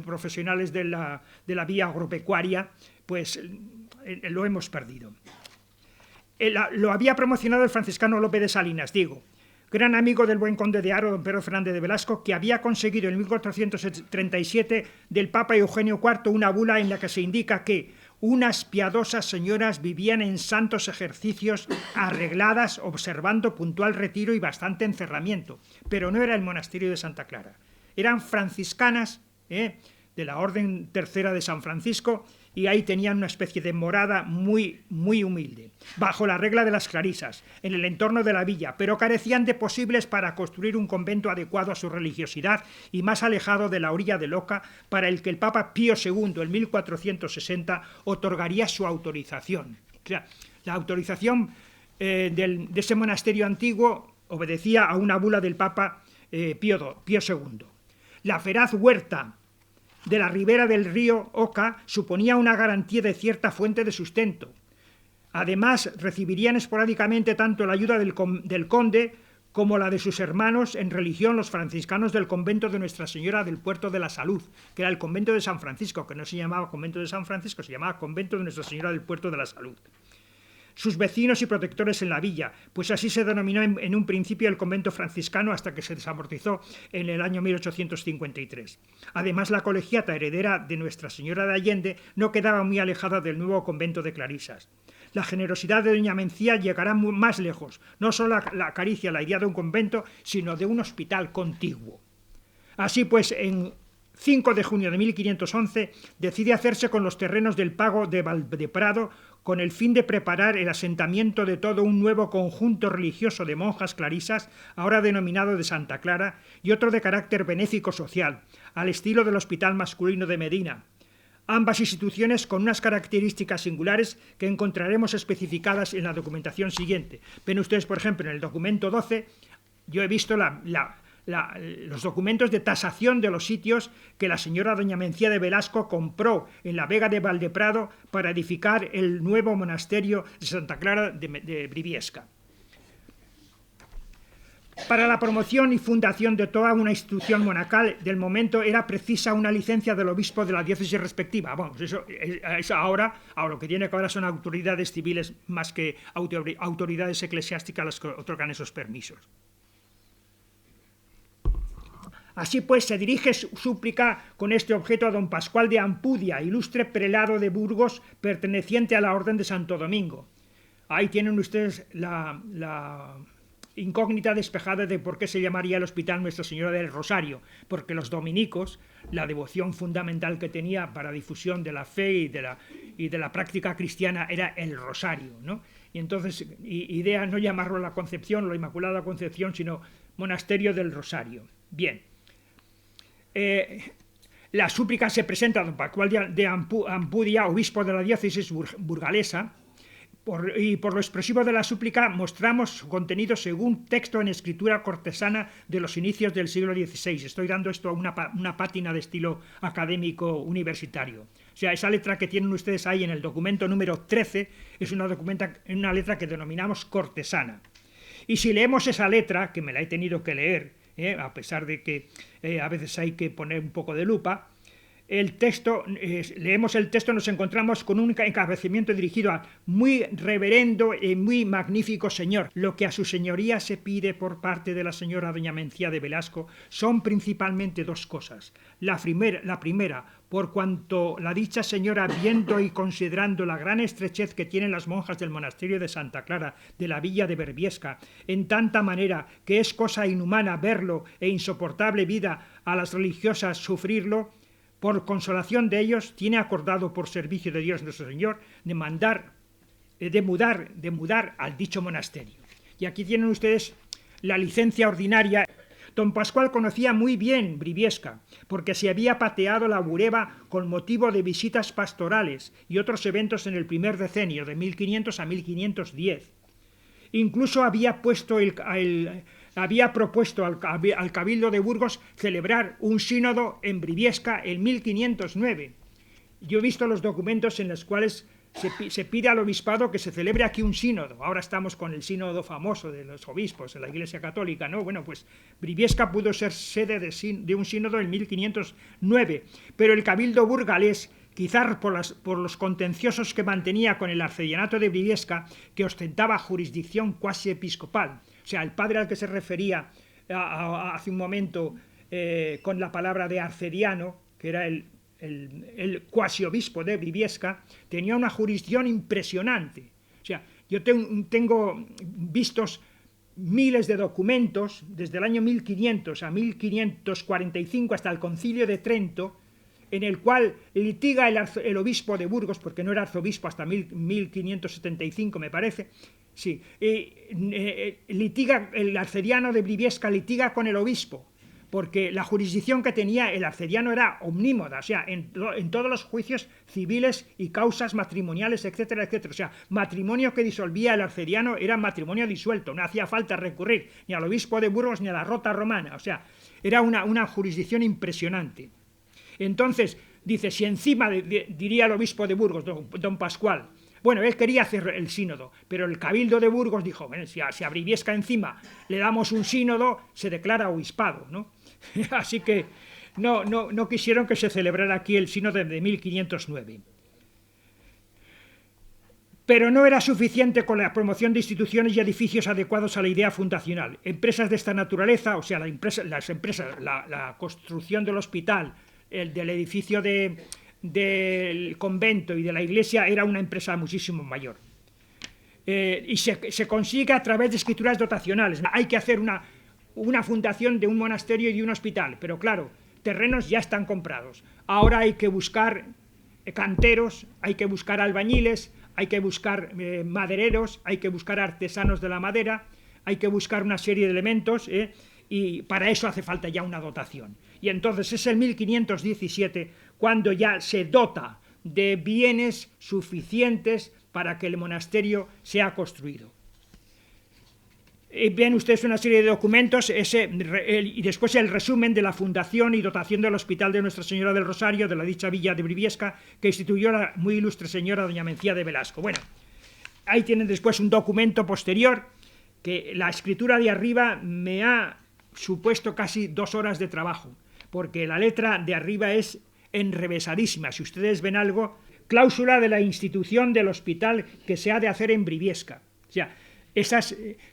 Speaker 4: profesionales de la vía agropecuaria, pues lo hemos perdido. Lo había promocionado el franciscano Lope de Salinas, digo, gran amigo del buen conde de Haro, don Pedro Fernández de Velasco, que había conseguido en 1437 del Papa Eugenio IV una bula en la que se indica que unas piadosas señoras vivían en santos ejercicios, arregladas, observando puntual retiro y bastante encerramiento. Pero no era el monasterio de Santa Clara. Eran franciscanas, de la Orden Tercera de San Francisco, y ahí tenían una especie de morada muy, muy humilde, bajo la regla de las clarisas, en el entorno de la villa, pero carecían de posibles para construir un convento adecuado a su religiosidad y más alejado de la orilla del Oca, para el que el Papa Pío II, en 1460, otorgaría su autorización. O sea, la autorización de ese monasterio antiguo obedecía a una bula del Papa Pío II. La feraz huerta de la ribera del río Oca suponía una garantía de cierta fuente de sustento. Además, recibirían esporádicamente tanto la ayuda del conde como la de sus hermanos en religión, los franciscanos del convento de Nuestra Señora del Puerto de la Salud, que era el convento de San Francisco, que no se llamaba convento de San Francisco, se llamaba convento de Nuestra Señora del Puerto de la Salud. Sus vecinos y protectores en la villa, pues así se denominó en un principio el convento franciscano hasta que se desamortizó en el año 1853. Además, la colegiata heredera de Nuestra Señora de Allende no quedaba muy alejada del nuevo convento de clarisas. La generosidad de doña Mencía llegará más lejos, no solo la acaricia la idea de un convento, sino de un hospital contiguo. Así pues, en 5 de junio de 1511 decide hacerse con los terrenos del Pago de Valdeprado, con el fin de preparar el asentamiento de todo un nuevo conjunto religioso de monjas clarisas, ahora denominado de Santa Clara, y otro de carácter benéfico social, al estilo del Hospital Masculino de Medina. Ambas instituciones con unas características singulares que encontraremos especificadas en la documentación siguiente. Ven ustedes, por ejemplo, en el documento 12, yo he visto los documentos de tasación de los sitios que la señora doña Mencía de Velasco compró en la Vega de Valdeprado para edificar el nuevo monasterio de Santa Clara de Briviesca. Para la promoción y fundación de toda una institución monacal del momento era precisa una licencia del obispo de la diócesis respectiva. Bueno, pues eso ahora lo que tiene que haber son autoridades civiles más que autoridades eclesiásticas las que otorgan esos permisos. Así pues, se dirige súplica con este objeto a don Pascual de Ampudia, ilustre prelado de Burgos, perteneciente a la Orden de Santo Domingo. Ahí tienen ustedes la incógnita despejada de por qué se llamaría el hospital Nuestra Señora del Rosario, porque los dominicos, la devoción fundamental que tenía para difusión de la fe y de la práctica cristiana era el rosario, ¿no? Y entonces, idea no llamarlo la Concepción o la Inmaculada Concepción, sino Monasterio del Rosario. Bien. La súplica se presenta a don Pascual de Ampudia, obispo de la diócesis burgalesa, y por lo expresivo de la súplica mostramos su contenido según texto en escritura cortesana de los inicios del siglo XVI. Estoy dando esto a una pátina de estilo académico universitario. O sea, esa letra que tienen ustedes ahí en el documento número 13 es una letra que denominamos cortesana. Y si leemos esa letra, que me la he tenido que leer, a pesar de que a veces hay que poner un poco de lupa, leemos el texto, nos encontramos con un encabezamiento dirigido a muy reverendo y muy magnífico señor. Lo que a su señoría se pide por parte de la señora doña Mencía de Velasco son principalmente dos cosas. La primera, por cuanto la dicha señora, viendo y considerando la gran estrechez que tienen las monjas del monasterio de Santa Clara de la villa de Berbiesca, en tanta manera que es cosa inhumana verlo e insoportable vida a las religiosas sufrirlo, por consolación de ellos, tiene acordado por servicio de Dios nuestro Señor de mudar al dicho monasterio. Y aquí tienen ustedes la licencia ordinaria. Don Pascual conocía muy bien Briviesca, porque se había pateado la Bureba con motivo de visitas pastorales y otros eventos en el primer decenio, de 1500 a 1510. Incluso había propuesto al Cabildo de Burgos celebrar un sínodo en Briviesca en 1509. Yo he visto los documentos en los cuales se pide al obispado que se celebre aquí un sínodo. Ahora estamos con el sínodo famoso de los obispos en la Iglesia Católica, ¿no? Bueno, pues Briviesca pudo ser sede de un sínodo en 1509, pero el Cabildo burgalés, quizás por los contenciosos que mantenía con el arcedianato de Briviesca, que ostentaba jurisdicción cuasi episcopal. O sea, el padre al que se refería hace un momento con la palabra de arcediano, que era el cuasi obispo de Briviesca, tenía una jurisdicción impresionante. O sea, yo tengo vistos miles de documentos desde el año 1500 a 1545 hasta el Concilio de Trento, en el cual litiga el obispo de Burgos, porque no era arzobispo hasta 1575, me parece. Sí, litiga el arcediano de Briviesca, litiga con el obispo, porque la jurisdicción que tenía el arcediano era omnímoda, o sea, en todos los juicios civiles y causas matrimoniales, etcétera, etcétera. O sea, matrimonio que disolvía el arcediano era matrimonio disuelto, no hacía falta recurrir ni al obispo de Burgos ni a la rota romana, o sea, era una jurisdicción impresionante. Entonces, dice, si encima, diría el obispo de Burgos, don Pascual, bueno, él quería hacer el sínodo, pero el Cabildo de Burgos dijo, bueno, si a Briviesca encima le damos un sínodo, se declara obispado, ¿no? Así que no quisieron que se celebrara aquí el sínodo de 1509. Pero no era suficiente con la promoción de instituciones y edificios adecuados a la idea fundacional. Empresas de esta naturaleza, o sea, la construcción del hospital, del edificio del convento y de la iglesia, era una empresa muchísimo mayor. Y se consigue a través de escrituras dotacionales. Hay que hacer una fundación de un monasterio y de un hospital, pero claro, terrenos ya están comprados. Ahora hay que buscar canteros, hay que buscar albañiles, hay que buscar madereros, hay que buscar artesanos de la madera, hay que buscar una serie de elementos, y para eso hace falta ya una dotación. Y entonces es el 1517 cuando ya se dota de bienes suficientes para que el monasterio sea construido. Ven ustedes una serie de documentos y después el resumen de la fundación y dotación del Hospital de Nuestra Señora del Rosario de la dicha villa de Briviesca que instituyó la muy ilustre señora doña Mencía de Velasco. Bueno, ahí tienen después un documento posterior que la escritura de arriba me ha supuesto casi 2 horas de trabajo, porque la letra de arriba es enrevesadísima. Si ustedes ven algo, cláusula de la institución del hospital que se ha de hacer en Briviesca. O sea,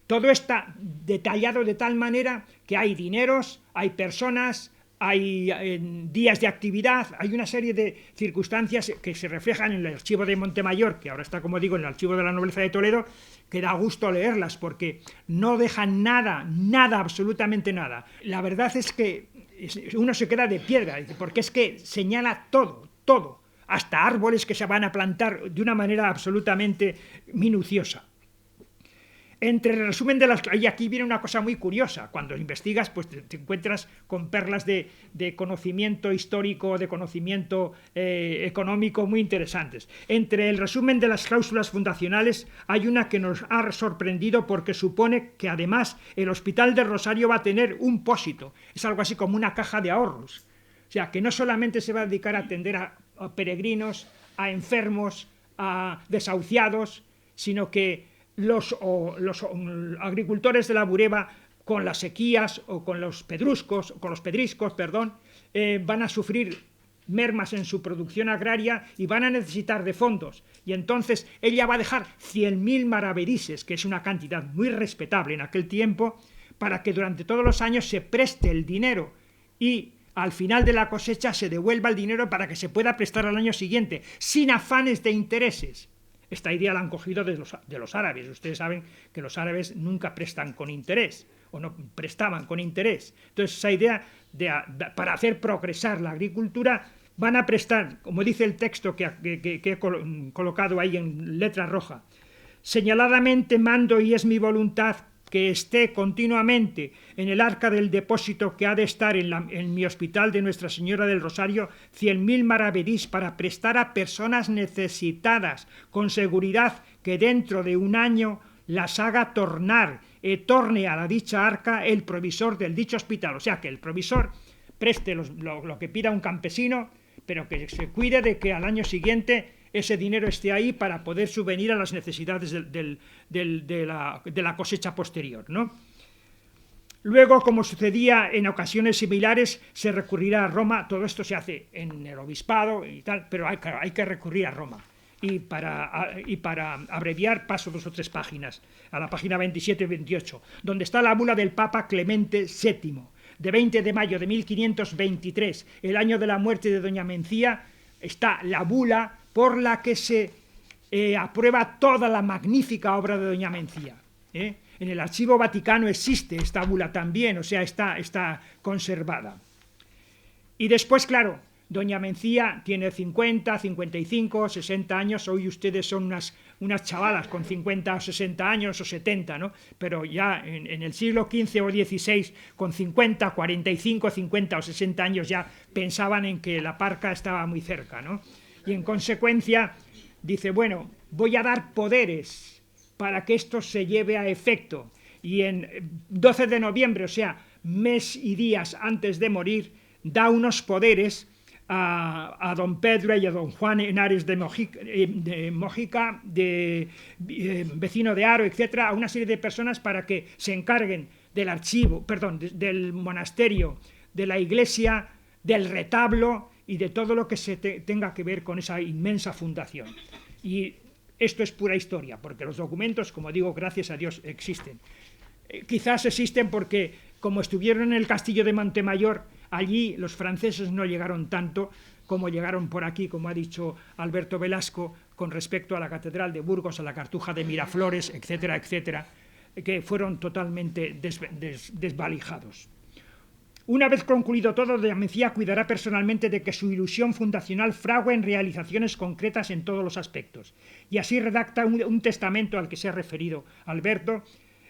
Speaker 4: todo está detallado de tal manera que hay dineros, hay personas, hay días de actividad, hay una serie de circunstancias que se reflejan en el archivo de Montemayor, que ahora está, como digo, en el archivo de la Nobleza de Toledo, que da gusto leerlas porque no dejan nada, absolutamente nada. La verdad es que uno se queda de piedra, porque es que señala todo, hasta árboles que se van a plantar de una manera absolutamente minuciosa. Entre el resumen de las... Y aquí viene una cosa muy curiosa. Cuando investigas, pues te encuentras con perlas de conocimiento histórico, de conocimiento económico muy interesantes. Entre el resumen de las cláusulas fundacionales hay una que nos ha sorprendido porque supone que además el Hospital del Rosario va a tener un pósito. Es algo así como una caja de ahorros. O sea, que no solamente se va a dedicar a atender a peregrinos, a enfermos, a desahuciados, sino que los agricultores de la Bureba, con las sequías o con los pedriscos, van a sufrir mermas en su producción agraria y van a necesitar de fondos. Y entonces ella va a dejar 100.000 maravedises, que es una cantidad muy respetable en aquel tiempo, para que durante todos los años se preste el dinero y al final de la cosecha se devuelva el dinero para que se pueda prestar al año siguiente, sin afanes de intereses. Esta idea la han cogido de los árabes. Ustedes saben que los árabes nunca prestan con interés, o no prestaban con interés. Entonces, esa idea para hacer progresar la agricultura, van a prestar, como dice el texto que he colocado ahí en letra roja, señaladamente mando y es mi voluntad que esté continuamente en el arca del depósito que ha de estar en mi hospital de Nuestra Señora del Rosario 100.000 maravedís para prestar a personas necesitadas, con seguridad que dentro de un año las haga tornar, torne a la dicha arca el provisor del dicho hospital. O sea, que el provisor preste lo que pida un campesino, pero que se cuide de que al año siguiente ese dinero esté ahí para poder subvenir a las necesidades de la cosecha posterior, ¿no? Luego, como sucedía en ocasiones similares, se recurrirá a Roma. Todo esto se hace en el obispado y tal, pero hay que recurrir a Roma. Y para abreviar, paso 2 o 3 páginas, a la página 27 y 28, donde está la bula del Papa Clemente VII, de 20 de mayo de 1523, el año de la muerte de doña Mencía. Está la bula por la que se aprueba toda la magnífica obra de doña Mencía. En el Archivo Vaticano existe esta bula también, o sea, está conservada. Y después, claro, doña Mencía tiene 50, 55, 60 años, hoy ustedes son unas chavalas con 50 o 60 años o 70, ¿no? Pero ya en el siglo XV o XVI, con 50, 45, 50 o 60 años ya pensaban en que la parca estaba muy cerca, ¿no? Y en consecuencia dice, bueno, voy a dar poderes para que esto se lleve a efecto. Y en 12 de noviembre, o sea, mes y días antes de morir, da unos poderes a don Pedro y a don Juan Henares de Mojica, vecino de Haro, etcétera, a una serie de personas para que se encarguen del archivo, del monasterio, de la iglesia, del retablo y de todo lo que se tenga que ver con esa inmensa fundación. Y esto es pura historia, porque los documentos, como digo, gracias a Dios, existen. Quizás existen porque, como estuvieron en el castillo de Montemayor, allí los franceses no llegaron tanto como llegaron por aquí, como ha dicho Alberto Velasco, con respecto a la Catedral de Burgos, a la Cartuja de Miraflores, etcétera, etcétera, que fueron totalmente desvalijados. Una vez concluido todo, doña Mencía cuidará personalmente de que su ilusión fundacional frague en realizaciones concretas en todos los aspectos. Y así redacta un testamento al que se ha referido Alberto,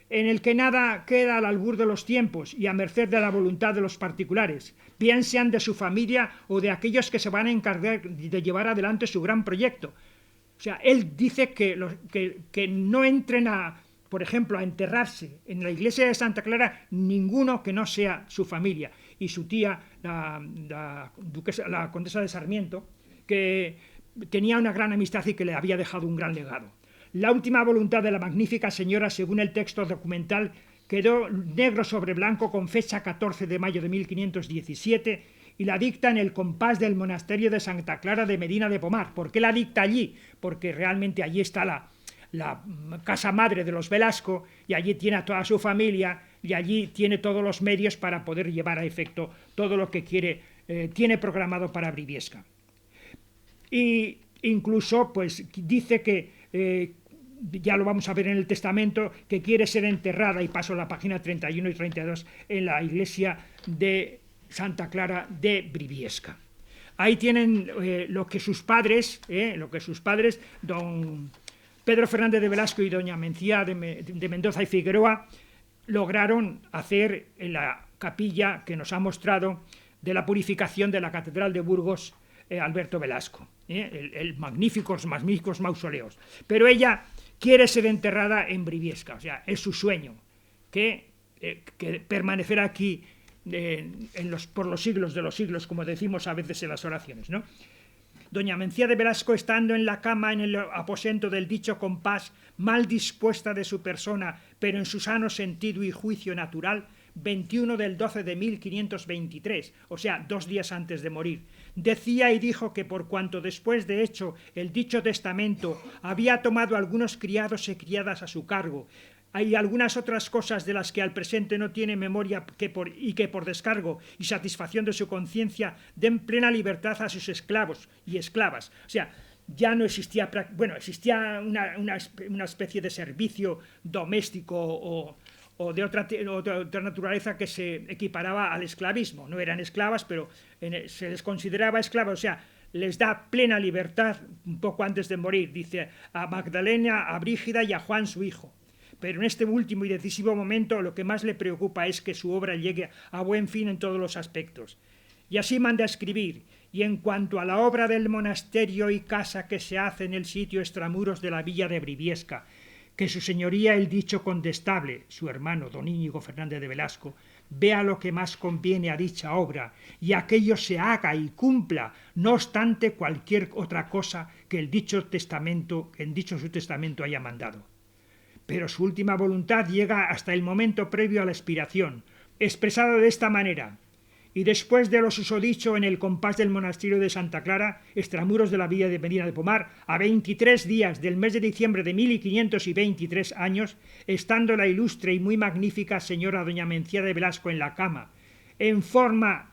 Speaker 4: en el que nada queda al albur de los tiempos y a merced de la voluntad de los particulares, bien sean de su familia o de aquellos que se van a encargar de llevar adelante su gran proyecto. O sea, él dice que no entren por ejemplo, a enterrarse en la iglesia de Santa Clara ninguno que no sea su familia. Y su tía, la condesa de Sarmiento, que tenía una gran amistad y que le había dejado un gran legado. La última voluntad de la magnífica señora, según el texto documental, quedó negro sobre blanco con fecha 14 de mayo de 1517 y la dicta en el compás del monasterio de Santa Clara de Medina de Pomar. ¿Por qué la dicta allí? Porque realmente allí está la casa madre de los Velasco y allí tiene a toda su familia y allí tiene todos los medios para poder llevar a efecto todo lo que tiene programado para Briviesca. Y incluso pues dice que ya lo vamos a ver en el testamento, que quiere ser enterrada, y paso a la página 31 y 32, en la iglesia de Santa Clara de Briviesca. Ahí tienen lo que sus padres, don Pedro Fernández de Velasco y doña Mencía de Mendoza y Figueroa lograron hacer en la capilla que nos ha mostrado de la purificación de la Catedral de Burgos Alberto Velasco, los magníficos mausoleos. Pero ella quiere ser enterrada en Briviesca, o sea, es su sueño, que permanecer aquí por los siglos de los siglos, como decimos a veces en las oraciones, ¿no? Doña Mencía de Velasco, estando en la cama en el aposento del dicho compás, mal dispuesta de su persona, pero en su sano sentido y juicio natural, 21 del 12 de 1523, o sea, 2 días antes de morir, decía y dijo que por cuanto después de hecho el dicho testamento había tomado algunos criados y criadas a su cargo, hay algunas otras cosas de las que al presente no tiene memoria y que por descargo y satisfacción de su conciencia den plena libertad a sus esclavos y esclavas. O sea, ya no existía, bueno, existía una especie de servicio doméstico o de otra naturaleza que se equiparaba al esclavismo. No eran esclavas, pero se les consideraba esclavas, o sea, les da plena libertad un poco antes de morir, dice, a Magdalena, a Brígida y a Juan su hijo. Pero en este último y decisivo momento lo que más le preocupa es que su obra llegue a buen fin en todos los aspectos. Y así manda a escribir, y en cuanto a la obra del monasterio y casa que se hace en el sitio extramuros de la villa de Briviesca, que su señoría el dicho condestable, su hermano don Íñigo Fernández de Velasco, vea lo que más conviene a dicha obra, y aquello se haga y cumpla, no obstante cualquier otra cosa que en dicho su testamento haya mandado. Pero su última voluntad llega hasta el momento previo a la expiración, expresado de esta manera: y después de lo susodicho en el compás del monasterio de Santa Clara, extramuros de la villa de Medina de Pomar, a 23 días del mes de diciembre de 1523 años, estando la ilustre y muy magnífica señora doña Mencía de Velasco en la cama, en forma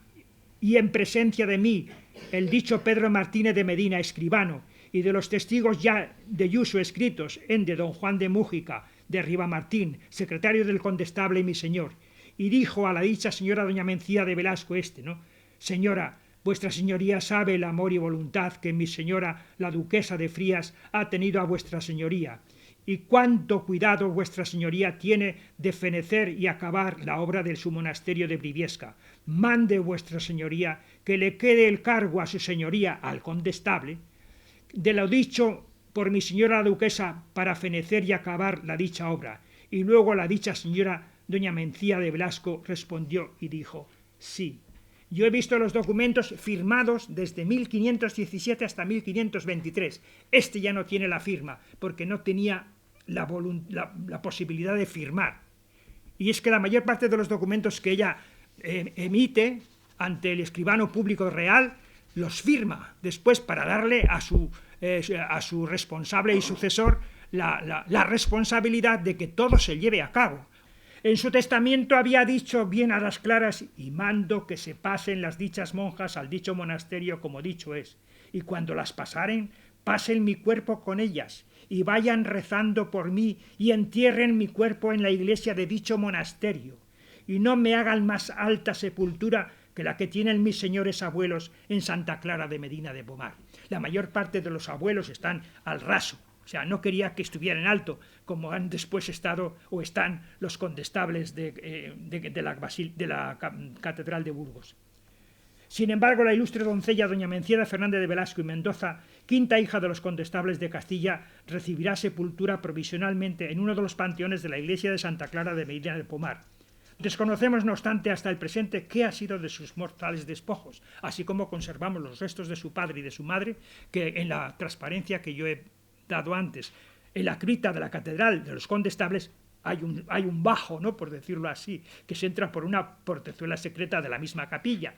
Speaker 4: y en presencia de mí, el dicho Pedro Martínez de Medina, escribano, y de los testigos ya de uso escritos en de don Juan de Mújica, de Ribamartín, secretario del condestable y mi señor, y dijo a la dicha señora doña Mencía de Velasco ¿no? Señora, vuestra señoría sabe el amor y voluntad que mi señora la duquesa de Frías ha tenido a vuestra señoría, y cuánto cuidado vuestra señoría tiene de fenecer y acabar la obra del su monasterio de Briviesca. Mande vuestra señoría que le quede el cargo a su señoría, al condestable, de lo dicho por mi señora la duquesa para fenecer y acabar la dicha obra. Y luego la dicha señora doña Mencía de Velasco respondió y dijo: sí, yo he visto los documentos firmados desde 1517 hasta 1523. Este ya no tiene la firma, porque no tenía la posibilidad de firmar. Y es que la mayor parte de los documentos que ella emite ante el escribano público real los firma después para darle a su responsable y sucesor la responsabilidad de que todo se lleve a cabo. En su testamento había dicho bien a las claras: y mando que se pasen las dichas monjas al dicho monasterio como dicho es, y cuando las pasaren, pasen mi cuerpo con ellas, y vayan rezando por mí, y entierren mi cuerpo en la iglesia de dicho monasterio, y no me hagan más alta sepultura que la que tienen mis señores abuelos en Santa Clara de Medina de Pomar. La mayor parte de los abuelos están al raso, o sea, no quería que estuvieran alto, como han después estado o están los condestables de la Catedral de Burgos. Sin embargo, la ilustre doncella doña Mencía de Fernández de Velasco y Mendoza, quinta hija de los condestables de Castilla, recibirá sepultura provisionalmente en uno de los panteones de la iglesia de Santa Clara de Medina de Pomar. Desconocemos, no obstante, hasta el presente qué ha sido de sus mortales despojos, así como conservamos los restos de su padre y de su madre, que en la transparencia que yo he dado antes, en la cripta de la catedral de los condestables, hay un bajo, ¿no?, por decirlo así, que se entra por una portezuela secreta de la misma capilla.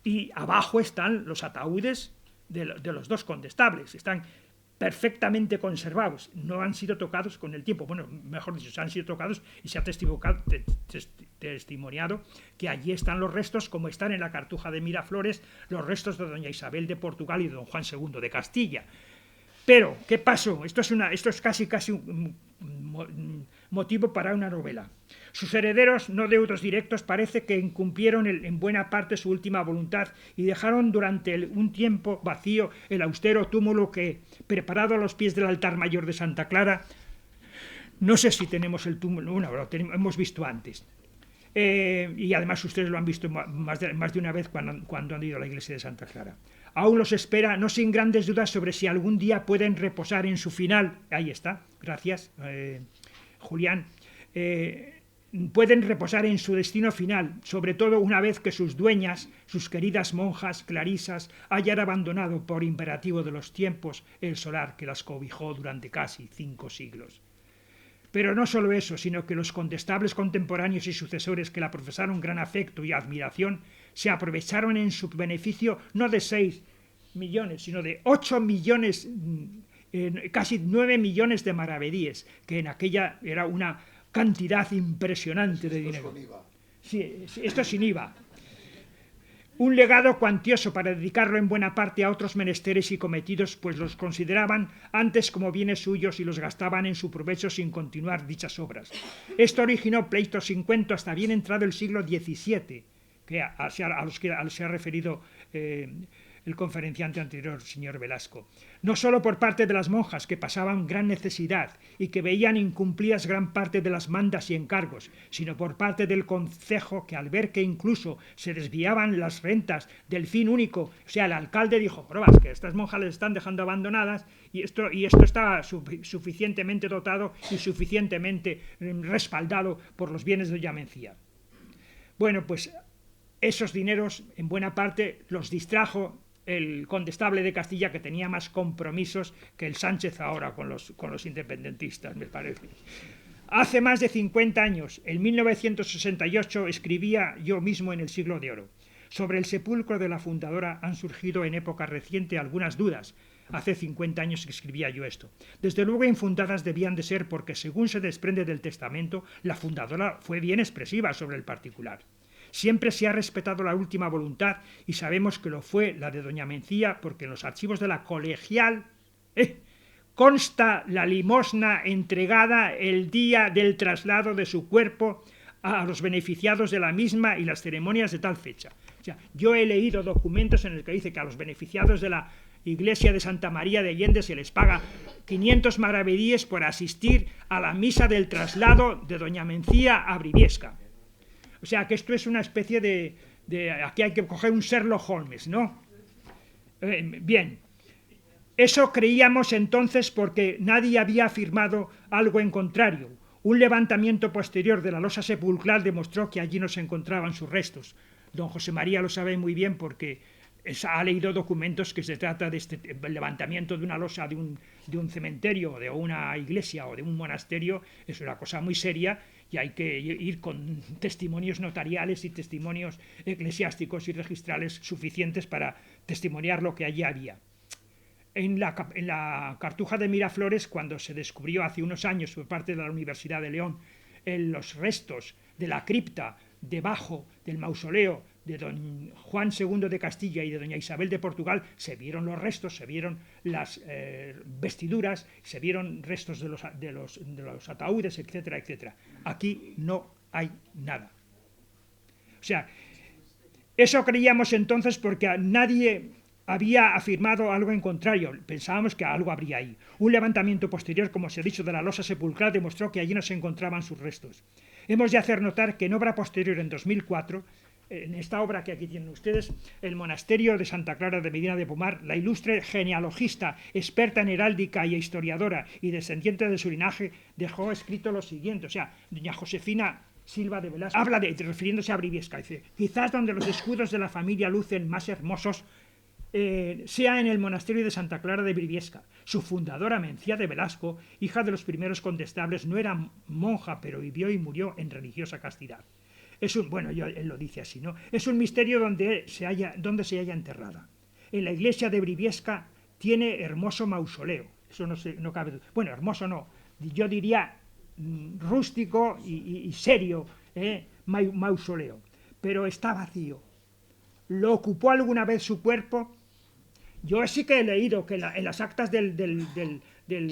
Speaker 4: Y abajo están los ataúdes de los dos condestables, están perfectamente conservados, no han sido tocados con el tiempo. Bueno, mejor dicho, se han sido tocados y se ha testimoniado que allí están los restos, como están en la Cartuja de Miraflores los restos de doña Isabel de Portugal y de don Juan II de Castilla. Pero, ¿qué pasó? Esto es casi motivo para una novela. Sus herederos, no deudos directos, parece que incumplieron en buena parte su última voluntad y dejaron durante un tiempo vacío el austero túmulo que, preparado a los pies del altar mayor de Santa Clara, no sé si tenemos el túmulo, no, lo hemos visto antes. Y además ustedes lo han visto más de una vez cuando han ido a la iglesia de Santa Clara. Aún los espera, no sin grandes dudas sobre si algún día pueden reposar en su final. Ahí está, gracias, Julián. Pueden reposar en su destino final, sobre todo una vez que sus dueñas, sus queridas monjas clarisas, hayan abandonado por imperativo de los tiempos el solar que las cobijó durante casi 5 siglos. Pero no solo eso, sino que los condestables contemporáneos y sucesores que la profesaron gran afecto y admiración se aprovecharon en su beneficio no de 6 millones, sino de 8 millones, casi 9 millones de maravedíes, que en aquella era una cantidad impresionante de dinero. Sí, esto sin IVA. Un legado cuantioso para dedicarlo en buena parte a otros menesteres y cometidos, pues los consideraban antes como bienes suyos y los gastaban en su provecho sin continuar dichas obras. Esto originó pleitos sin cuento hasta bien entrado el siglo XVII, a los que se ha referido el conferenciante anterior, señor Velasco. No solo por parte de las monjas, que pasaban gran necesidad y que veían incumplidas gran parte de las mandas y encargos, sino por parte del concejo, que al ver que incluso se desviaban las rentas del fin único, o sea, el alcalde dijo, probad que estas monjas les están dejando abandonadas y esto está suficientemente dotado y suficientemente respaldado por los bienes de doña Mencía. Bueno, pues esos dineros en buena parte los distrajo el condestable de Castilla, que tenía más compromisos que el Sánchez ahora con los independentistas, me parece. Hace más de 50 años, en 1968, escribía yo mismo en El Siglo de Oro. Sobre el sepulcro de la fundadora han surgido en época reciente algunas dudas. Hace 50 años que escribía yo esto. Desde luego infundadas debían de ser porque, según se desprende del testamento, la fundadora fue bien expresiva sobre el particular. Siempre se ha respetado la última voluntad y sabemos que lo fue la de doña Mencía, porque en los archivos de la colegial consta la limosna entregada el día del traslado de su cuerpo a los beneficiados de la misma y las ceremonias de tal fecha. O sea, yo he leído documentos en los que dice que a los beneficiados de la iglesia de Santa María de Allende se les paga 500 maravedíes por asistir a la misa del traslado de doña Mencía a Briviesca. O sea, que esto es una especie de aquí hay que coger un Sherlock Holmes, ¿no? Bien. Eso creíamos entonces porque nadie había afirmado algo en contrario. Un levantamiento posterior de la losa sepulcral demostró que allí no se encontraban sus restos. Don José María lo sabe muy bien porque ha leído documentos que se trata de este levantamiento de una losa de un cementerio, de una iglesia o de un monasterio. Es una cosa muy seria y hay que ir con testimonios notariales y testimonios eclesiásticos y registrales suficientes para testimoniar lo que allí había. En la Cartuja de Miraflores, cuando se descubrió hace unos años por parte de la Universidad de León los restos de la cripta debajo del mausoleo de don Juan II de Castilla y de doña Isabel de Portugal, se vieron los restos, se vieron las vestiduras, se vieron restos de los ataúdes, etcétera, etcétera. Aquí no hay nada. O sea, eso creíamos entonces porque nadie había afirmado algo en contrario. Pensábamos que algo habría ahí. Un levantamiento posterior, como se ha dicho, de la losa sepulcral demostró que allí no se encontraban sus restos. Hemos de hacer notar que en obra posterior, en 2004, en esta obra que aquí tienen ustedes, el monasterio de Santa Clara de Medina de Pomar, la ilustre genealogista, experta en heráldica y historiadora y descendiente de su linaje, dejó escrito lo siguiente. O sea, doña Josefina Silva de Velasco habla refiriéndose a Briviesca, dice: quizás donde los escudos de la familia lucen más hermosos sea en el monasterio de Santa Clara de Briviesca. Su fundadora, Mencía de Velasco, hija de los primeros condestables, no era monja, pero vivió y murió en religiosa castidad. Él lo dice así, ¿no? Es un misterio donde se halla enterrada. En la iglesia de Briviesca tiene hermoso mausoleo. Eso no cabe duda. Bueno, hermoso no. Yo diría rústico y serio mausoleo. Pero está vacío. ¿Lo ocupó alguna vez su cuerpo? Yo sí que he leído que en las actas del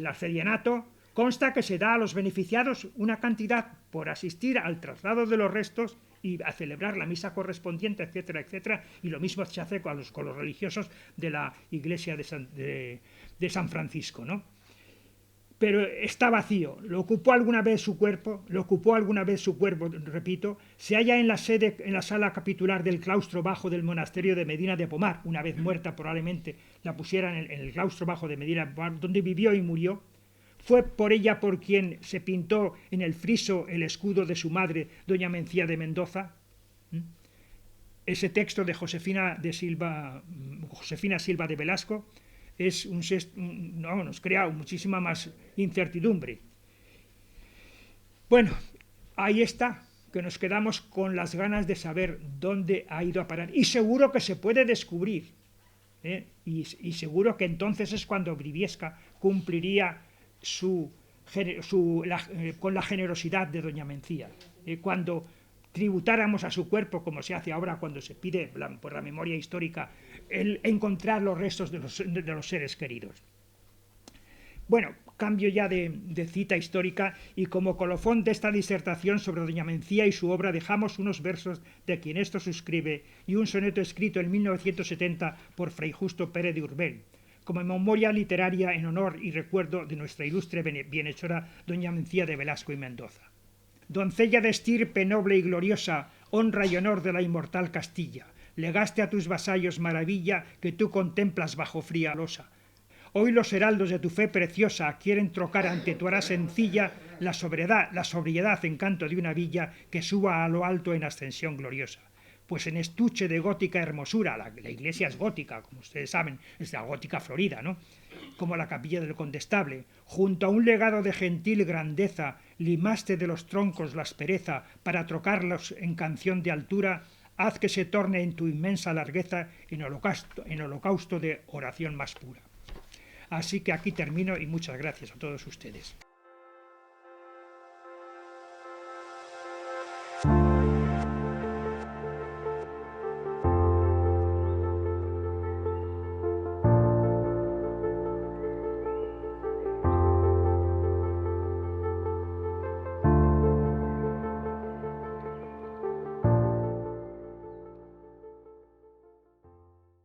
Speaker 4: arcedianato Consta que se da a los beneficiados una cantidad por asistir al traslado de los restos y a celebrar la misa correspondiente, etcétera, etcétera, y lo mismo se hace con los religiosos de la iglesia de San Francisco, ¿no? Pero está vacío. ¿Lo ocupó alguna vez su cuerpo? Repito, se halla en la sala capitular del claustro bajo del monasterio de Medina de Pomar, una vez muerta probablemente la pusieran en el claustro bajo de Medina de Pomar, donde vivió y murió. Fue por ella por quien se pintó en el friso el escudo de su madre, doña Mencía de Mendoza. Ese texto de Josefina Silva de Velasco nos crea muchísima más incertidumbre. Bueno, ahí está, que nos quedamos con las ganas de saber dónde ha ido a parar. Y seguro que se puede descubrir, y seguro que entonces es cuando Briviesca cumpliría con la generosidad de doña Mencía. Cuando tributáramos a su cuerpo, como se hace ahora cuando se pide por la memoria histórica, el encontrar los restos de los seres queridos. Bueno, cambio ya de cita histórica, y como colofón de esta disertación sobre doña Mencía y su obra dejamos unos versos de quien esto suscribe y un soneto escrito en 1970 por Fray Justo Pérez de Urbel, como memoria literaria en honor y recuerdo de nuestra ilustre bienhechora doña Mencía de Velasco y Mendoza. Doncella de estirpe noble y gloriosa, honra y honor de la inmortal Castilla, legaste a tus vasallos maravilla que tú contemplas bajo fría losa. Hoy los heraldos de tu fe preciosa quieren trocar ante tu ara sencilla la sobriedad encanto de una villa que suba a lo alto en ascensión gloriosa. Pues en estuche de gótica hermosura, la iglesia es gótica, como ustedes saben, es la gótica florida, ¿no? Como la capilla del Condestable, junto a un legado de gentil grandeza, limaste de los troncos la aspereza para trocarlos en canción de altura, haz que se torne en tu inmensa largueza en holocausto de oración más pura. Así que aquí termino y muchas gracias a todos ustedes.